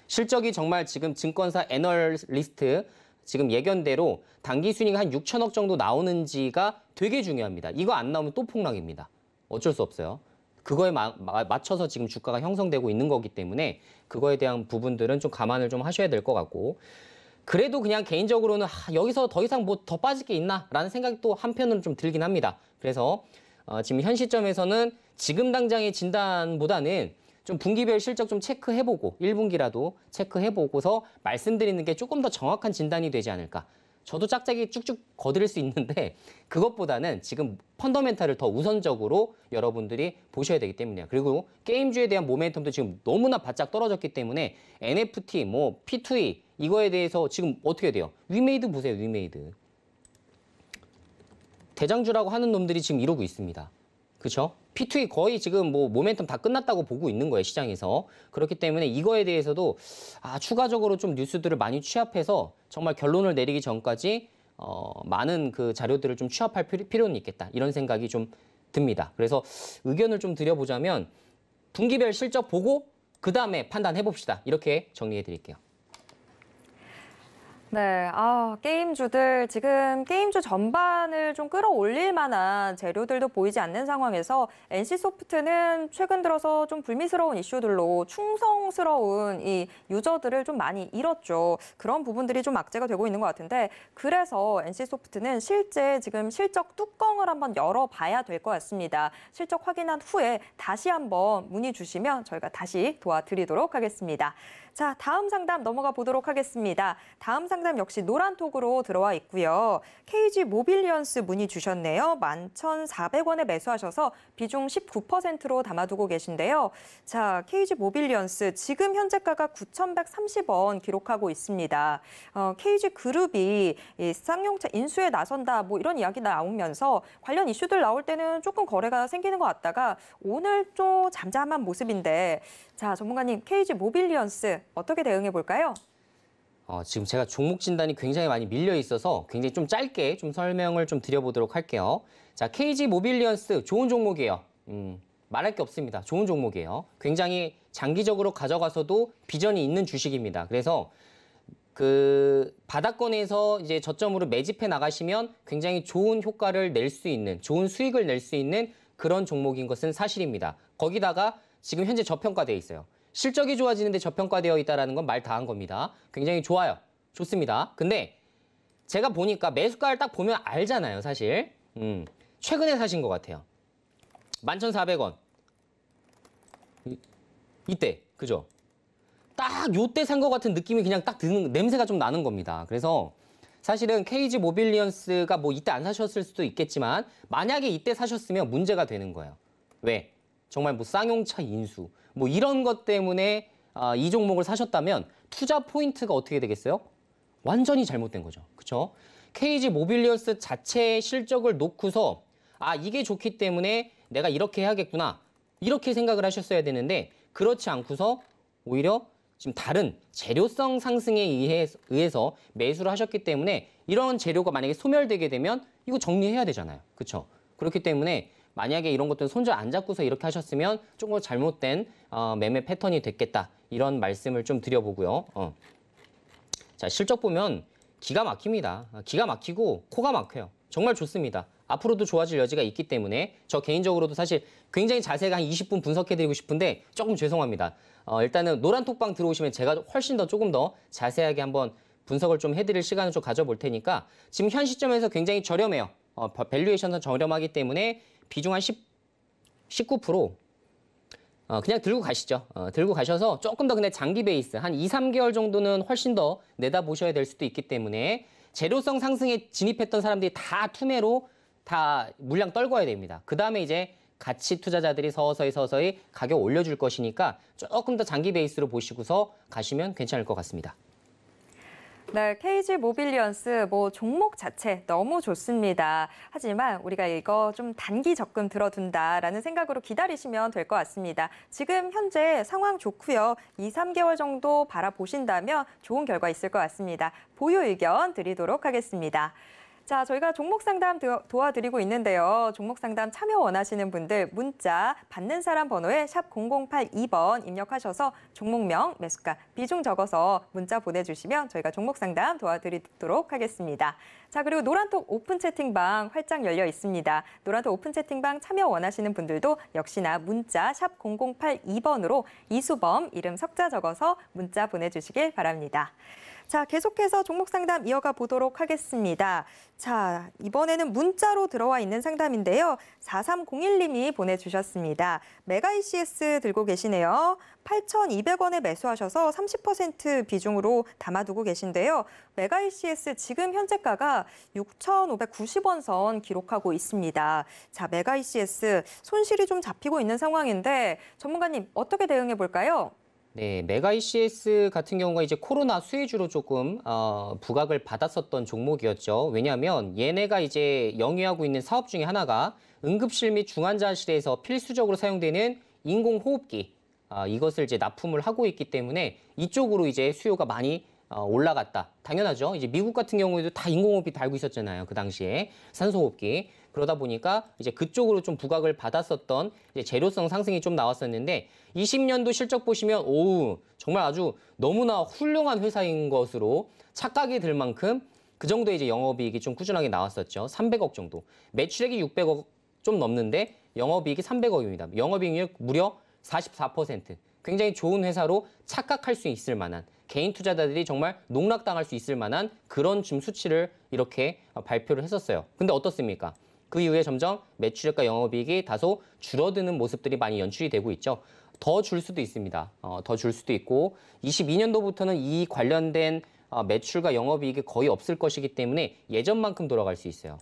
실적이 정말 지금 증권사 애널리스트 지금 예견대로 당기 순이익가 한 6천억 정도 나오는지가 되게 중요합니다. 이거 안 나오면 또 폭락입니다. 어쩔 수 없어요. 그거에 맞춰서 지금 주가가 형성되고 있는 거기 때문에 그거에 대한 부분들은 좀 감안을 좀 하셔야 될 것 같고 그래도 그냥 개인적으로는 여기서 더 이상 뭐 더 빠질 게 있나 라는 생각이 또 한편으로는 좀 들긴 합니다. 그래서 지금 현 시점에서는 지금 당장의 진단보다는 좀 분기별 실적 좀 체크해보고 1분기라도 체크해보고서 말씀드리는 게 조금 더 정확한 진단이 되지 않을까. 저도 짝짝이 쭉쭉 거드릴 수 있는데 그것보다는 지금 펀더멘탈을 더 우선적으로 여러분들이 보셔야 되기 때문이에요. 그리고 게임주에 대한 모멘텀도 지금 너무나 바짝 떨어졌기 때문에 NFT, 뭐 P2E 이거에 대해서 지금 어떻게 돼요? 위메이드 보세요, 위메이드. 대장주라고 하는 놈들이 지금 이러고 있습니다. 그렇죠? P2E 거의 지금 뭐 모멘텀 다 끝났다고 보고 있는 거예요, 시장에서. 그렇기 때문에 이거에 대해서도 추가적으로 좀 뉴스들을 많이 취합해서 정말 결론을 내리기 전까지 많은 그 자료들을 좀 취합할 필요는 있겠다. 이런 생각이 좀 듭니다. 그래서 의견을 좀 드려보자면 분기별 실적 보고 그다음에 판단해 봅시다. 이렇게 정리해 드릴게요. 네, 게임주들 지금 게임주 전반을 좀 끌어올릴 만한 재료들도 보이지 않는 상황에서 NC소프트는 최근 들어서 좀 불미스러운 이슈들로 충성스러운 이 유저들을 좀 많이 잃었죠. 그런 부분들이 좀 악재가 되고 있는 것 같은데 그래서 NC소프트는 실제 지금 실적 뚜껑을 한번 열어봐야 될 것 같습니다. 실적 확인한 후에 다시 한번 문의 주시면 저희가 다시 도와드리도록 하겠습니다. 자, 다음 상담 넘어가 보도록 하겠습니다. 다음 상담 역시 노란톡으로 들어와 있고요. KG 모빌리언스 문의 주셨네요. 11,400원에 매수하셔서 비중 19%로 담아두고 계신데요. 자, KG 모빌리언스 지금 현재가가 9,130원 기록하고 있습니다. KG 그룹이 이 쌍용차 인수에 나선다 뭐 이런 이야기 나오면서 관련 이슈들 나올 때는 조금 거래가 생기는 것 같다가 오늘 좀 잠잠한 모습인데 자, 전문가님 KG 모빌리언스 어떻게 대응해 볼까요? 지금 제가 종목 진단이 굉장히 많이 밀려 있어서 굉장히 좀 짧게 좀 설명을 좀 드려보도록 할게요. 자, KG 모빌리언스 좋은 종목이에요. 말할 게 없습니다. 좋은 종목이에요. 굉장히 장기적으로 가져가서도 비전이 있는 주식입니다. 그래서 그 바닥권에서 이제 저점으로 매집해 나가시면 굉장히 좋은 효과를 낼 수 있는, 좋은 수익을 낼 수 있는 그런 종목인 것은 사실입니다. 거기다가 지금 현재 저평가되어 있어요. 실적이 좋아지는데 저평가되어 있다는 건 말 다 한 겁니다. 굉장히 좋아요. 좋습니다. 근데 제가 보니까 매수가를 딱 보면 알잖아요, 사실. 최근에 사신 것 같아요. 11,400원. 이때, 그죠? 딱 요때 산 것 같은 느낌이 그냥 딱 드는, 냄새가 좀 나는 겁니다. 그래서 사실은 KG 모빌리언스가 뭐 이때 안 사셨을 수도 있겠지만 만약에 이때 사셨으면 문제가 되는 거예요. 왜? 정말 뭐 쌍용차 인수, 뭐 이런 것 때문에 이 종목을 사셨다면 투자 포인트가 어떻게 되겠어요? 완전히 잘못된 거죠. 그렇죠? KG 모빌리언스 자체의 실적을 놓고서 이게 좋기 때문에 내가 이렇게 해야겠구나. 이렇게 생각을 하셨어야 되는데 그렇지 않고서 오히려 지금 다른 재료성 상승에 의해서 매수를 하셨기 때문에 이런 재료가 만약에 소멸되게 되면 이거 정리해야 되잖아요. 그렇죠? 그렇기 때문에 만약에 이런 것들은 손절 안 잡고서 이렇게 하셨으면 조금 잘못된 매매 패턴이 됐겠다. 이런 말씀을 좀 드려보고요. 자, 실적 보면 기가 막힙니다. 기가 막히고 코가 막혀요. 정말 좋습니다. 앞으로도 좋아질 여지가 있기 때문에 저 개인적으로도 사실 굉장히 자세하게 한 20분 분석해드리고 싶은데 조금 죄송합니다. 일단은 노란톡방 들어오시면 제가 훨씬 더 조금 더 자세하게 한번 분석을 좀 해드릴 시간을 좀 가져볼 테니까 지금 현 시점에서 굉장히 저렴해요. 밸류에이션은 저렴하기 때문에 비중 한 19% 그냥 들고 가시죠. 들고 가셔서 조금 더 근데 장기 베이스 한 2, 3개월 정도는 훨씬 더 내다보셔야 될 수도 있기 때문에 재료성 상승에 진입했던 사람들이 다 투매로 다 물량 떨궈야 됩니다. 그 다음에 이제 가치 투자자들이 서서히 가격 올려줄 것이니까 조금 더 장기 베이스로 보시고서 가시면 괜찮을 것 같습니다. 네, KG 모빌리언스 종목 자체 너무 좋습니다. 하지만 우리가 이거 좀 단기 적금 들어둔다라는 생각으로 기다리시면 될 것 같습니다. 지금 현재 상황 좋고요. 2, 3개월 정도 바라보신다면 좋은 결과 있을 것 같습니다. 보유 의견 드리도록 하겠습니다. 자, 저희가 종목 상담 도와드리고 있는데요. 종목 상담 참여 원하시는 분들 문자 받는 사람 번호에 샵 0082번 입력하셔서 종목명, 매수가, 비중 적어서 문자 보내주시면 저희가 종목 상담 도와드리도록 하겠습니다. 자, 그리고 노란톡 오픈 채팅방 활짝 열려 있습니다. 노란톡 오픈 채팅방 참여 원하시는 분들도 역시나 문자 샵 0082번으로 이수범, 이름 석자 적어서 문자 보내주시길 바랍니다. 자, 계속해서 종목 상담 이어가 보도록 하겠습니다. 자, 이번에는 문자로 들어와 있는 상담인데요. 4301님이 보내주셨습니다. 메가 ECS 들고 계시네요. 8,200원에 매수하셔서 30% 비중으로 담아두고 계신데요. 메가 ECS 지금 현재가가 6,590원 선 기록하고 있습니다. 자, 메가 ECS 손실이 좀 잡히고 있는 상황인데 전문가님 어떻게 대응해 볼까요? 네, 메가 ECS 같은 경우가 이제 코로나 수혜주로 조금 부각을 받았었던 종목이었죠. 왜냐하면 얘네가 이제 영위하고 있는 사업 중에 하나가 응급실 및 중환자실에서 필수적으로 사용되는 인공호흡기 이것을 이제 납품을 하고 있기 때문에 이쪽으로 이제 수요가 많이 올라갔다. 당연하죠. 이제 미국 같은 경우에도 다 인공호흡기 달고 있었잖아요. 그 당시에 산소호흡기. 그러다 보니까 이제 그쪽으로 좀 부각을 받았었던 이제 재료성 상승이 좀 나왔었는데 20년도 실적 보시면 정말 아주 너무나 훌륭한 회사인 것으로 착각이 들 만큼 그 정도의 이제 영업이익이 좀 꾸준하게 나왔었죠. 300억 정도. 매출액이 600억 좀 넘는데 영업이익이 300억입니다. 영업이익률 무려 44%. 굉장히 좋은 회사로 착각할 수 있을 만한 개인 투자자들이 정말 농락당할 수 있을 만한 그런 좀 수치를 이렇게 발표를 했었어요. 근데 어떻습니까? 그 이후에 점점 매출액과 영업이익이 다소 줄어드는 모습들이 많이 연출이 되고 있죠. 더 줄 수도 있습니다. 더 줄 수도 있고 22년도부터는 이 관련된 매출과 영업이익이 거의 없을 것이기 때문에 예전만큼 돌아갈 수 있어요.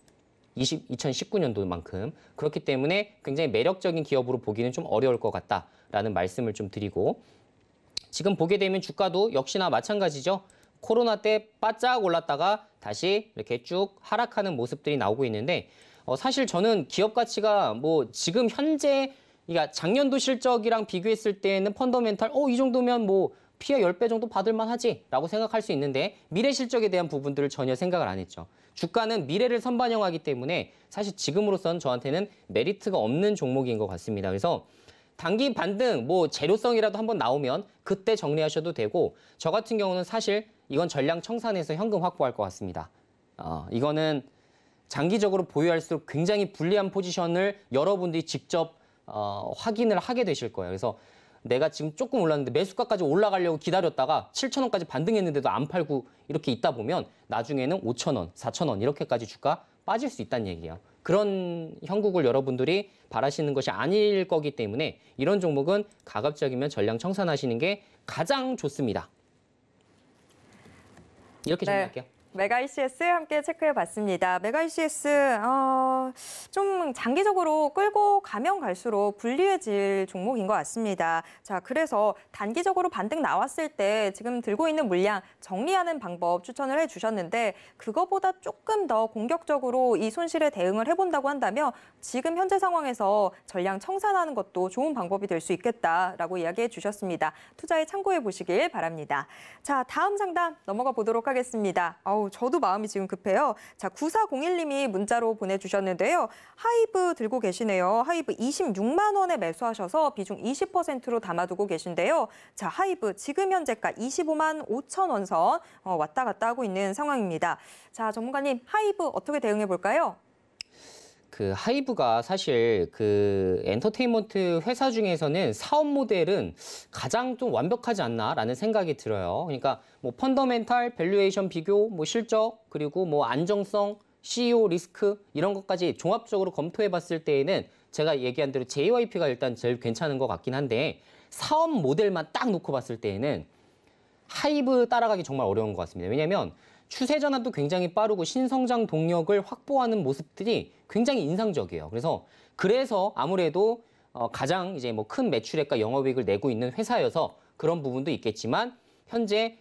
2019년도만큼. 그렇기 때문에 굉장히 매력적인 기업으로 보기는 좀 어려울 것 같다라는 말씀을 좀 드리고 지금 보게 되면 주가도 역시나 마찬가지죠. 코로나 때 바짝 올랐다가 다시 이렇게 쭉 하락하는 모습들이 나오고 있는데 사실 저는 기업 가치가 뭐 지금 현재 그러니까 작년도 실적이랑 비교했을 때는 펀더멘탈 이 정도면 뭐 PER 10배 정도 받을 만하지라고 생각할 수 있는데 미래 실적에 대한 부분들을 전혀 생각을 안 했죠. 주가는 미래를 선반영하기 때문에 사실 지금으로선 저한테는 메리트가 없는 종목인 것 같습니다. 그래서 단기 반등, 뭐 재료성이라도 한번 나오면 그때 정리하셔도 되고 저 같은 경우는 사실 이건 전량 청산해서 현금 확보할 것 같습니다. 이거는 장기적으로 보유할수록 굉장히 불리한 포지션을 여러분들이 직접 확인을 하게 되실 거예요. 그래서 내가 지금 조금 올랐는데 매수가까지 올라가려고 기다렸다가 7,000원까지 반등했는데도 안 팔고 이렇게 있다 보면 나중에는 5,000원, 4,000원 이렇게까지 주가 빠질 수 있다는 얘기예요. 그런 형국을 여러분들이 바라시는 것이 아닐 거기 때문에 이런 종목은 가급적이면 전량 청산하시는 게 가장 좋습니다. 이렇게 정리할게요. 메가 ECS 함께 체크해 봤습니다. 메가 ECS 좀 장기적으로 끌고 가면 갈수록 불리해질 종목인 것 같습니다. 자, 그래서 단기적으로 반등 나왔을 때 지금 들고 있는 물량 정리하는 방법 추천을 해주셨는데 그거보다 조금 더 공격적으로 이 손실에 대응을 해본다고 한다면 지금 현재 상황에서 전량 청산하는 것도 좋은 방법이 될 수 있겠다라고 이야기해 주셨습니다. 투자에 참고해 보시길 바랍니다. 자, 다음 상담 넘어가 보도록 하겠습니다. 저도 마음이 지금 급해요. 자, 9401님이 문자로 보내주셨는데요. 하이브 들고 계시네요. 하이브 26만 원에 매수하셔서 비중 20%로 담아두고 계신데요. 자, 하이브 지금 현재가 25만 5천 원 선 왔다 갔다 하고 있는 상황입니다. 자, 전문가님, 하이브 어떻게 대응해 볼까요? 그 하이브가 사실 그 엔터테인먼트 회사 중에서는 사업 모델은 가장 좀 완벽하지 않나라는 생각이 들어요. 그러니까 뭐 펀더멘탈, 밸류에이션 비교, 뭐 실적, 그리고 뭐 안정성, CEO 리스크 이런 것까지 종합적으로 검토해 봤을 때에는 제가 얘기한 대로 JYP가 일단 제일 괜찮은 것 같긴 한데 사업 모델만 딱 놓고 봤을 때에는 하이브 따라가기 정말 어려운 것 같습니다. 왜냐하면 추세 전환도 굉장히 빠르고 신성장 동력을 확보하는 모습들이 굉장히 인상적이에요. 그래서 아무래도 가장 이제 뭐 큰 매출액과 영업이익을 내고 있는 회사여서 그런 부분도 있겠지만 현재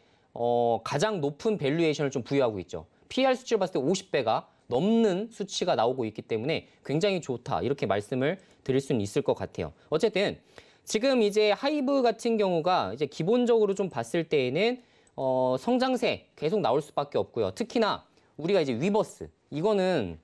가장 높은 밸류에이션을 좀 부여하고 있죠. PER 수치를 봤을 때 50배가 넘는 수치가 나오고 있기 때문에 굉장히 좋다 이렇게 말씀을 드릴 수는 있을 것 같아요. 어쨌든 지금 이제 하이브 같은 경우가 이제 기본적으로 좀 봤을 때에는 성장세 계속 나올 수밖에 없고요. 특히나 우리가 이제 위버스 이거는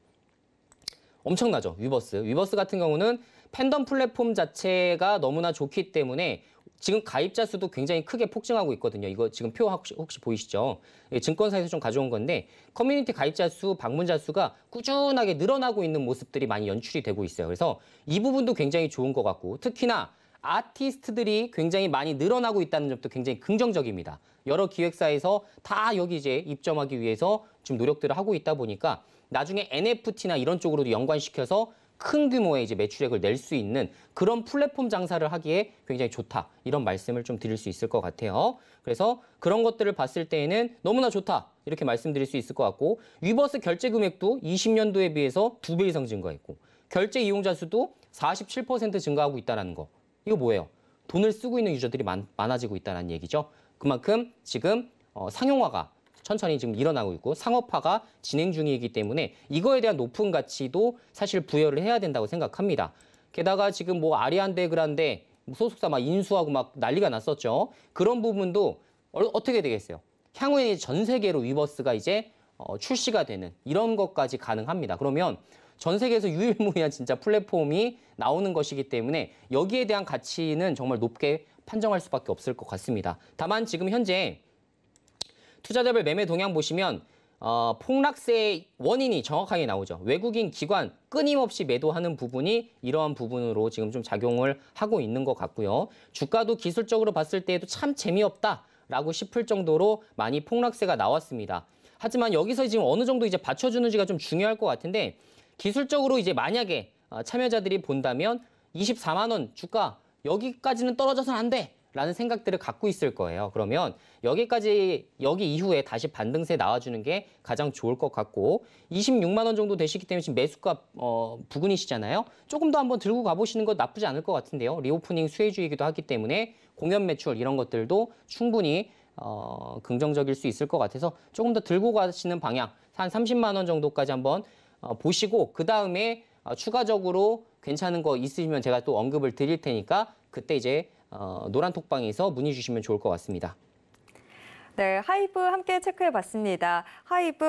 엄청나죠. 위버스 같은 경우는 팬덤 플랫폼 자체가 너무나 좋기 때문에 지금 가입자 수도 굉장히 크게 폭증하고 있거든요. 이거 지금 표 혹시 보이시죠? 증권사에서 좀 가져온 건데 커뮤니티 가입자 수, 방문자 수가 꾸준하게 늘어나고 있는 모습들이 많이 연출이 되고 있어요. 그래서 이 부분도 굉장히 좋은 것 같고 특히나 아티스트들이 굉장히 많이 늘어나고 있다는 점도 굉장히 긍정적입니다. 여러 기획사에서 다 여기 이제 입점하기 위해서 지금 노력들을 하고 있다 보니까 나중에 NFT나 이런 쪽으로도 연관시켜서 큰 규모의 이제 매출액을 낼 수 있는 그런 플랫폼 장사를 하기에 굉장히 좋다. 이런 말씀을 좀 드릴 수 있을 것 같아요. 그래서 그런 것들을 봤을 때에는 너무나 좋다. 이렇게 말씀드릴 수 있을 것 같고 위버스 결제 금액도 20년도에 비해서 2배 이상 증가했고 결제 이용자 수도 47% 증가하고 있다는 거. 이거 뭐예요? 돈을 쓰고 있는 유저들이 많아지고 있다는 얘기죠. 그만큼 지금 상용화가 천천히 지금 일어나고 있고 상업화가 진행 중이기 때문에 이거에 대한 높은 가치도 사실 부여를 해야 된다고 생각합니다. 게다가 지금 뭐 아리안데 그란데 소속사 막 인수하고 막 난리가 났었죠. 그런 부분도 어떻게 되겠어요? 향후에 전 세계로 위버스가 이제 출시가 되는 이런 것까지 가능합니다. 그러면 전 세계에서 유일무이한 진짜 플랫폼이 나오는 것이기 때문에 여기에 대한 가치는 정말 높게 판정할 수밖에 없을 것 같습니다. 다만 지금 현재 투자자별 매매 동향 보시면 폭락세의 원인이 정확하게 나오죠. 외국인 기관 끊임없이 매도하는 부분이 이러한 부분으로 지금 좀 작용을 하고 있는 것 같고요. 주가도 기술적으로 봤을 때에도 참 재미없다라고 싶을 정도로 많이 폭락세가 나왔습니다. 하지만 여기서 지금 어느 정도 이제 받쳐주는지가 좀 중요할 것 같은데 기술적으로 이제 만약에 참여자들이 본다면 24만 원 주가 여기까지는 떨어져서는 안 돼. 라는 생각들을 갖고 있을 거예요. 그러면 여기 이후에 다시 반등세 나와주는 게 가장 좋을 것 같고 26만 원 정도 되시기 때문에 지금 매수가 부근이시잖아요. 조금 더 한번 들고 가보시는 것 나쁘지 않을 것 같은데요. 리오프닝 수혜주이기도 하기 때문에 공연 매출 이런 것들도 충분히 긍정적일 수 있을 것 같아서 조금 더 들고 가시는 방향 한 30만 원 정도까지 한번 보시고 그 다음에 추가적으로 괜찮은 거 있으시면 제가 또 언급을 드릴 테니까 그때 이제 노란톡방에서 문의 주시면 좋을 것 같습니다. 네, 하이브 함께 체크해봤습니다. 하이브,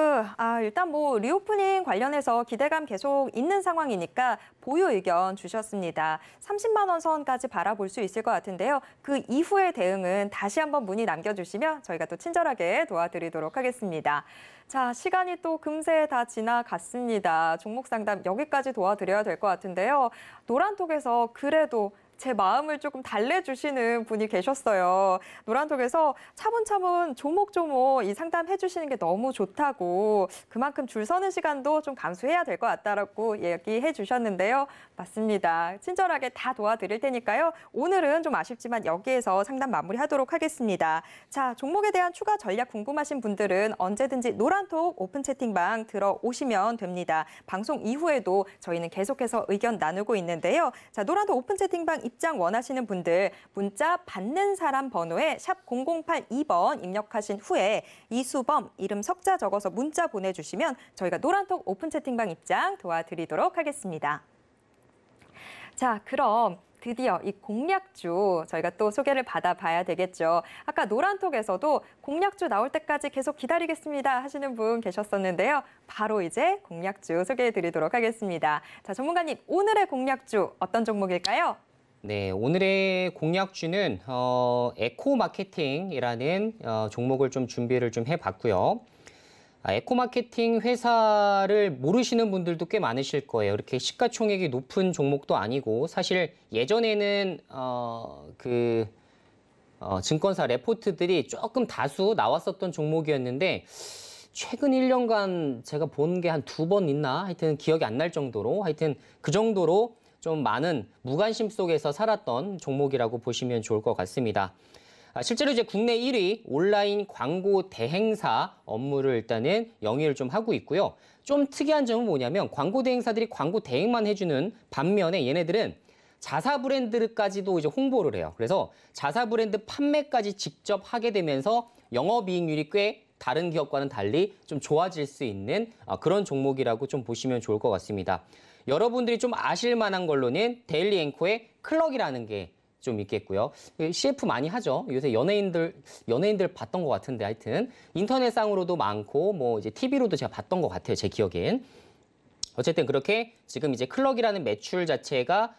일단 뭐 리오프닝 관련해서 기대감 계속 있는 상황이니까 보유 의견 주셨습니다. 30만 원 선까지 바라볼 수 있을 것 같은데요. 그 이후의 대응은 다시 한번 문의 남겨주시면 저희가 또 친절하게 도와드리도록 하겠습니다. 자, 시간이 또 금세 다 지나갔습니다. 종목 상담 여기까지 도와드려야 될 것 같은데요. 노란톡에서 그래도 제 마음을 조금 달래주시는 분이 계셨어요. 노란톡에서 차분차분 조목조목 이 상담해 주시는 게 너무 좋다고 그만큼 줄 서는 시간도 좀 감수해야 될 것 같다라고 얘기해 주셨는데요. 맞습니다. 친절하게 다 도와드릴 테니까요. 오늘은 좀 아쉽지만 여기에서 상담 마무리하도록 하겠습니다. 자, 종목에 대한 추가 전략 궁금하신 분들은 언제든지 노란톡 오픈 채팅방 들어오시면 됩니다. 방송 이후에도 저희는 계속해서 의견 나누고 있는데요. 자, 노란톡 오픈 채팅방 입장 원하시는 분들 문자 받는 사람 번호에 샵 0082번 입력하신 후에 이수범 이름 석자 적어서 문자 보내주시면 저희가 노란톡 오픈 채팅방 입장 도와드리도록 하겠습니다. 자, 그럼 드디어 이 공략주 저희가 또 소개를 받아봐야 되겠죠. 아까 노란톡에서도 공략주 나올 때까지 계속 기다리겠습니다 하시는 분 계셨었는데요. 바로 이제 공략주 소개해드리도록 하겠습니다. 자, 전문가님 오늘의 공략주 어떤 종목일까요? 네, 오늘의 공략주는 에코마케팅이라는 종목을 좀 준비를 좀 해봤고요. 에코마케팅 회사를 모르시는 분들도 꽤 많으실 거예요. 이렇게 시가총액이 높은 종목도 아니고 사실 예전에는 증권사 레포트들이 조금 다수 나왔었던 종목이었는데 최근 1년간 제가 본 게 한 2번 있나? 하여튼 기억이 안 날 정도로 하여튼 그 정도로 좀 많은 무관심 속에서 살았던 종목이라고 보시면 좋을 것 같습니다. 실제로 이제 국내 1위 온라인 광고 대행사 업무를 일단은 영위를 좀 하고 있고요. 좀 특이한 점은 뭐냐면 광고 대행사들이 광고 대행만 해주는 반면에 얘네들은 자사 브랜드까지도 이제 홍보를 해요. 그래서 자사 브랜드 판매까지 직접 하게 되면서 영업이익률이 꽤 다른 기업과는 달리 좀 좋아질 수 있는 그런 종목이라고 좀 보시면 좋을 것 같습니다. 여러분들이 좀 아실 만한 걸로는 데일리 앵커의 클럭이라는 게 좀 있겠고요. CF 많이 하죠. 요새 연예인들 봤던 것 같은데 하여튼 인터넷상으로도 많고 뭐 이제 TV로도 제가 봤던 것 같아요. 제 기억엔. 어쨌든 그렇게 지금 이제 클럭이라는 매출 자체가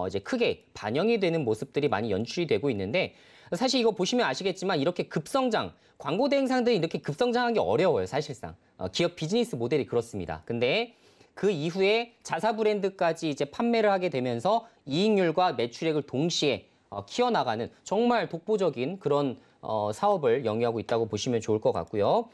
이제 크게 반영이 되는 모습들이 많이 연출이 되고 있는데 사실 이거 보시면 아시겠지만 이렇게 급성장, 광고 대행사들이 이렇게 급성장하기 어려워요. 사실상. 기업 비즈니스 모델이 그렇습니다. 근데 그 이후에 자사 브랜드까지 이제 판매를 하게 되면서 이익률과 매출액을 동시에 키워나가는 정말 독보적인 그런 사업을 영위하고 있다고 보시면 좋을 것 같고요.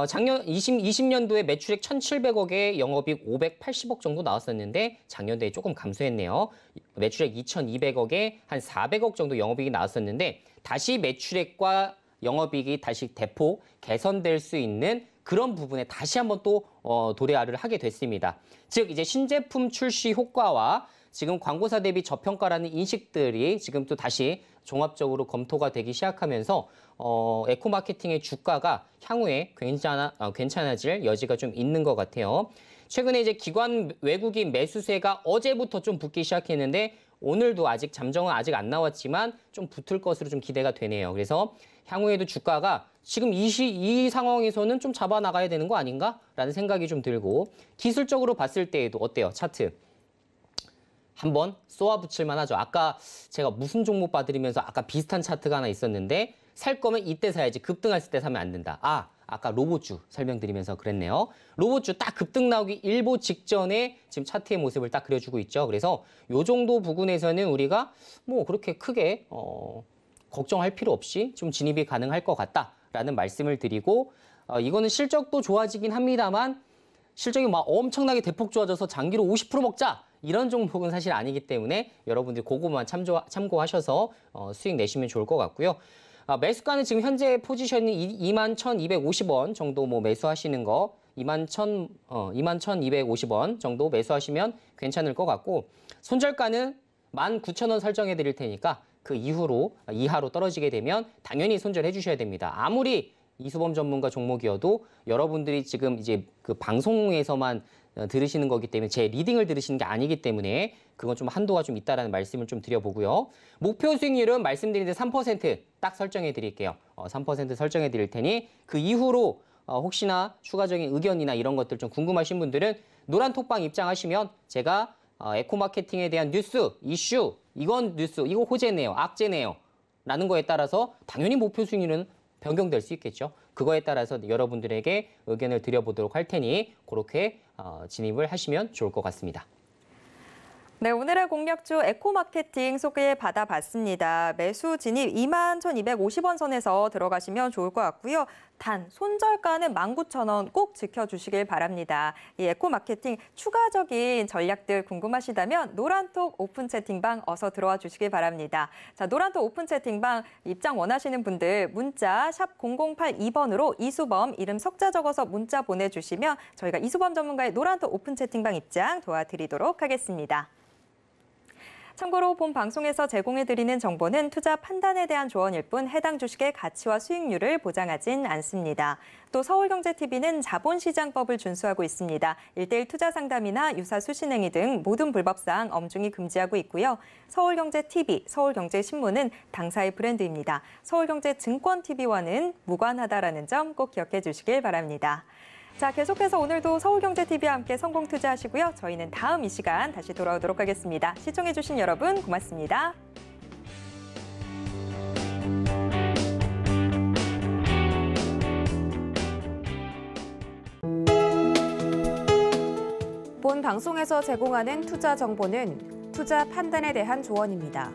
작년 20년도에 매출액 1,700억에 영업이익 580억 정도 나왔었는데 작년도에 조금 감소했네요. 매출액 2,200억에 한 400억 정도 영업이익이 나왔었는데 다시 매출액과 영업이익이 다시 대폭 개선될 수 있는 그런 부분에 다시 한번 또 도래를 하게 됐습니다. 즉 이제 신제품 출시 효과와 지금 광고사 대비 저평가라는 인식들이 지금 또 다시 종합적으로 검토가 되기 시작하면서 에코마케팅의 주가가 향후에 괜찮아질 여지가 좀 있는 것 같아요. 최근에 이제 기관 외국인 매수세가 어제부터 좀 붙기 시작했는데 오늘도 아직 잠정은 아직 안 나왔지만 좀 붙을 것으로 좀 기대가 되네요. 그래서 향후에도 주가가 지금 이 상황에서는 좀 잡아나가야 되는 거 아닌가라는 생각이 좀 들고 기술적으로 봤을 때에도 어때요? 차트. 한번 쏘아붙일만 하죠. 아까 제가 무슨 종목 봐드리면서 아까 비슷한 차트가 하나 있었는데 살 거면 이때 사야지 급등했을 때 사면 안 된다. 아까 로봇주 설명드리면서 그랬네요. 로봇주 딱 급등 나오기 일보 직전에 지금 차트의 모습을 딱 그려주고 있죠. 그래서 요 정도 부분에서는 우리가 뭐 그렇게 크게 걱정할 필요 없이 좀 진입이 가능할 것 같다라는 말씀을 드리고 이거는 실적도 좋아지긴 합니다만 실적이 막 엄청나게 대폭 좋아져서 장기로 50% 먹자 이런 종목은 사실 아니기 때문에 여러분들이 그거만 참고하셔서 수익 내시면 좋을 것 같고요. 매수가는 지금 현재 포지션이 21,250원 정도 뭐 매수하시는 거 21,250원 정도 매수하시면 괜찮을 것 같고 손절가는 19,000원 설정해 드릴 테니까 그 이하로 떨어지게 되면 당연히 손절해 주셔야 됩니다. 아무리 이수범 전문가 종목이어도 여러분들이 지금 이제 그 방송에서만 들으시는 거기 때문에 제 리딩을 들으시는 게 아니기 때문에 그건 좀 한도가 좀 있다라는 말씀을 좀 드려보고요. 목표 수익률은 말씀드린 데 3% 설정해 드릴게요. 3% 설정해 드릴 테니 그 이후로 혹시나 추가적인 의견이나 이런 것들 좀 궁금하신 분들은 노란 톡방 입장하시면 제가 에코마케팅에 대한 뉴스, 이슈, 이건 뉴스, 이거 호재네요, 악재네요 라는 거에 따라서 당연히 목표 수익률은 변경될 수 있겠죠. 그거에 따라서 여러분들에게 의견을 드려보도록 할 테니 그렇게 진입을 하시면 좋을 것 같습니다. 네, 오늘의 공략주 에코마케팅 소개받아 봤습니다. 매수 진입 21,250원 선에서 들어가시면 좋을 것 같고요. 단 손절가는 19,000원 꼭 지켜주시길 바랍니다. 이 에코마케팅 추가적인 전략들 궁금하시다면 노란톡 오픈 채팅방 어서 들어와 주시길 바랍니다. 자, 노란톡 오픈 채팅방 입장 원하시는 분들 문자 샵 0082번으로 이수범 이름 석자 적어서 문자 보내주시면 저희가 이수범 전문가의 노란톡 오픈 채팅방 입장 도와드리도록 하겠습니다. 참고로 본 방송에서 제공해드리는 정보는 투자 판단에 대한 조언일 뿐 해당 주식의 가치와 수익률을 보장하진 않습니다. 또 서울경제TV는 자본시장법을 준수하고 있습니다. 1:1 투자 상담이나 유사 수신행위 등 모든 불법사항 엄중히 금지하고 있고요. 서울경제TV, 서울경제신문은 당사의 브랜드입니다. 서울경제증권TV와는 무관하다라는 점 꼭 기억해 주시길 바랍니다. 자, 계속해서 오늘도 서울경제TV와 함께 성공 투자하시고요. 저희는 다음 이 시간 다시 돌아오도록 하겠습니다. 시청해주신 여러분 고맙습니다. 본 방송에서 제공하는 투자 정보는 투자 판단에 대한 조언입니다.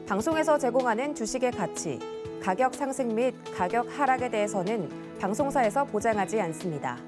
방송에서 제공하는 주식의 가치, 가격 상승 및 가격 하락에 대해서는 방송사에서 보장하지 않습니다.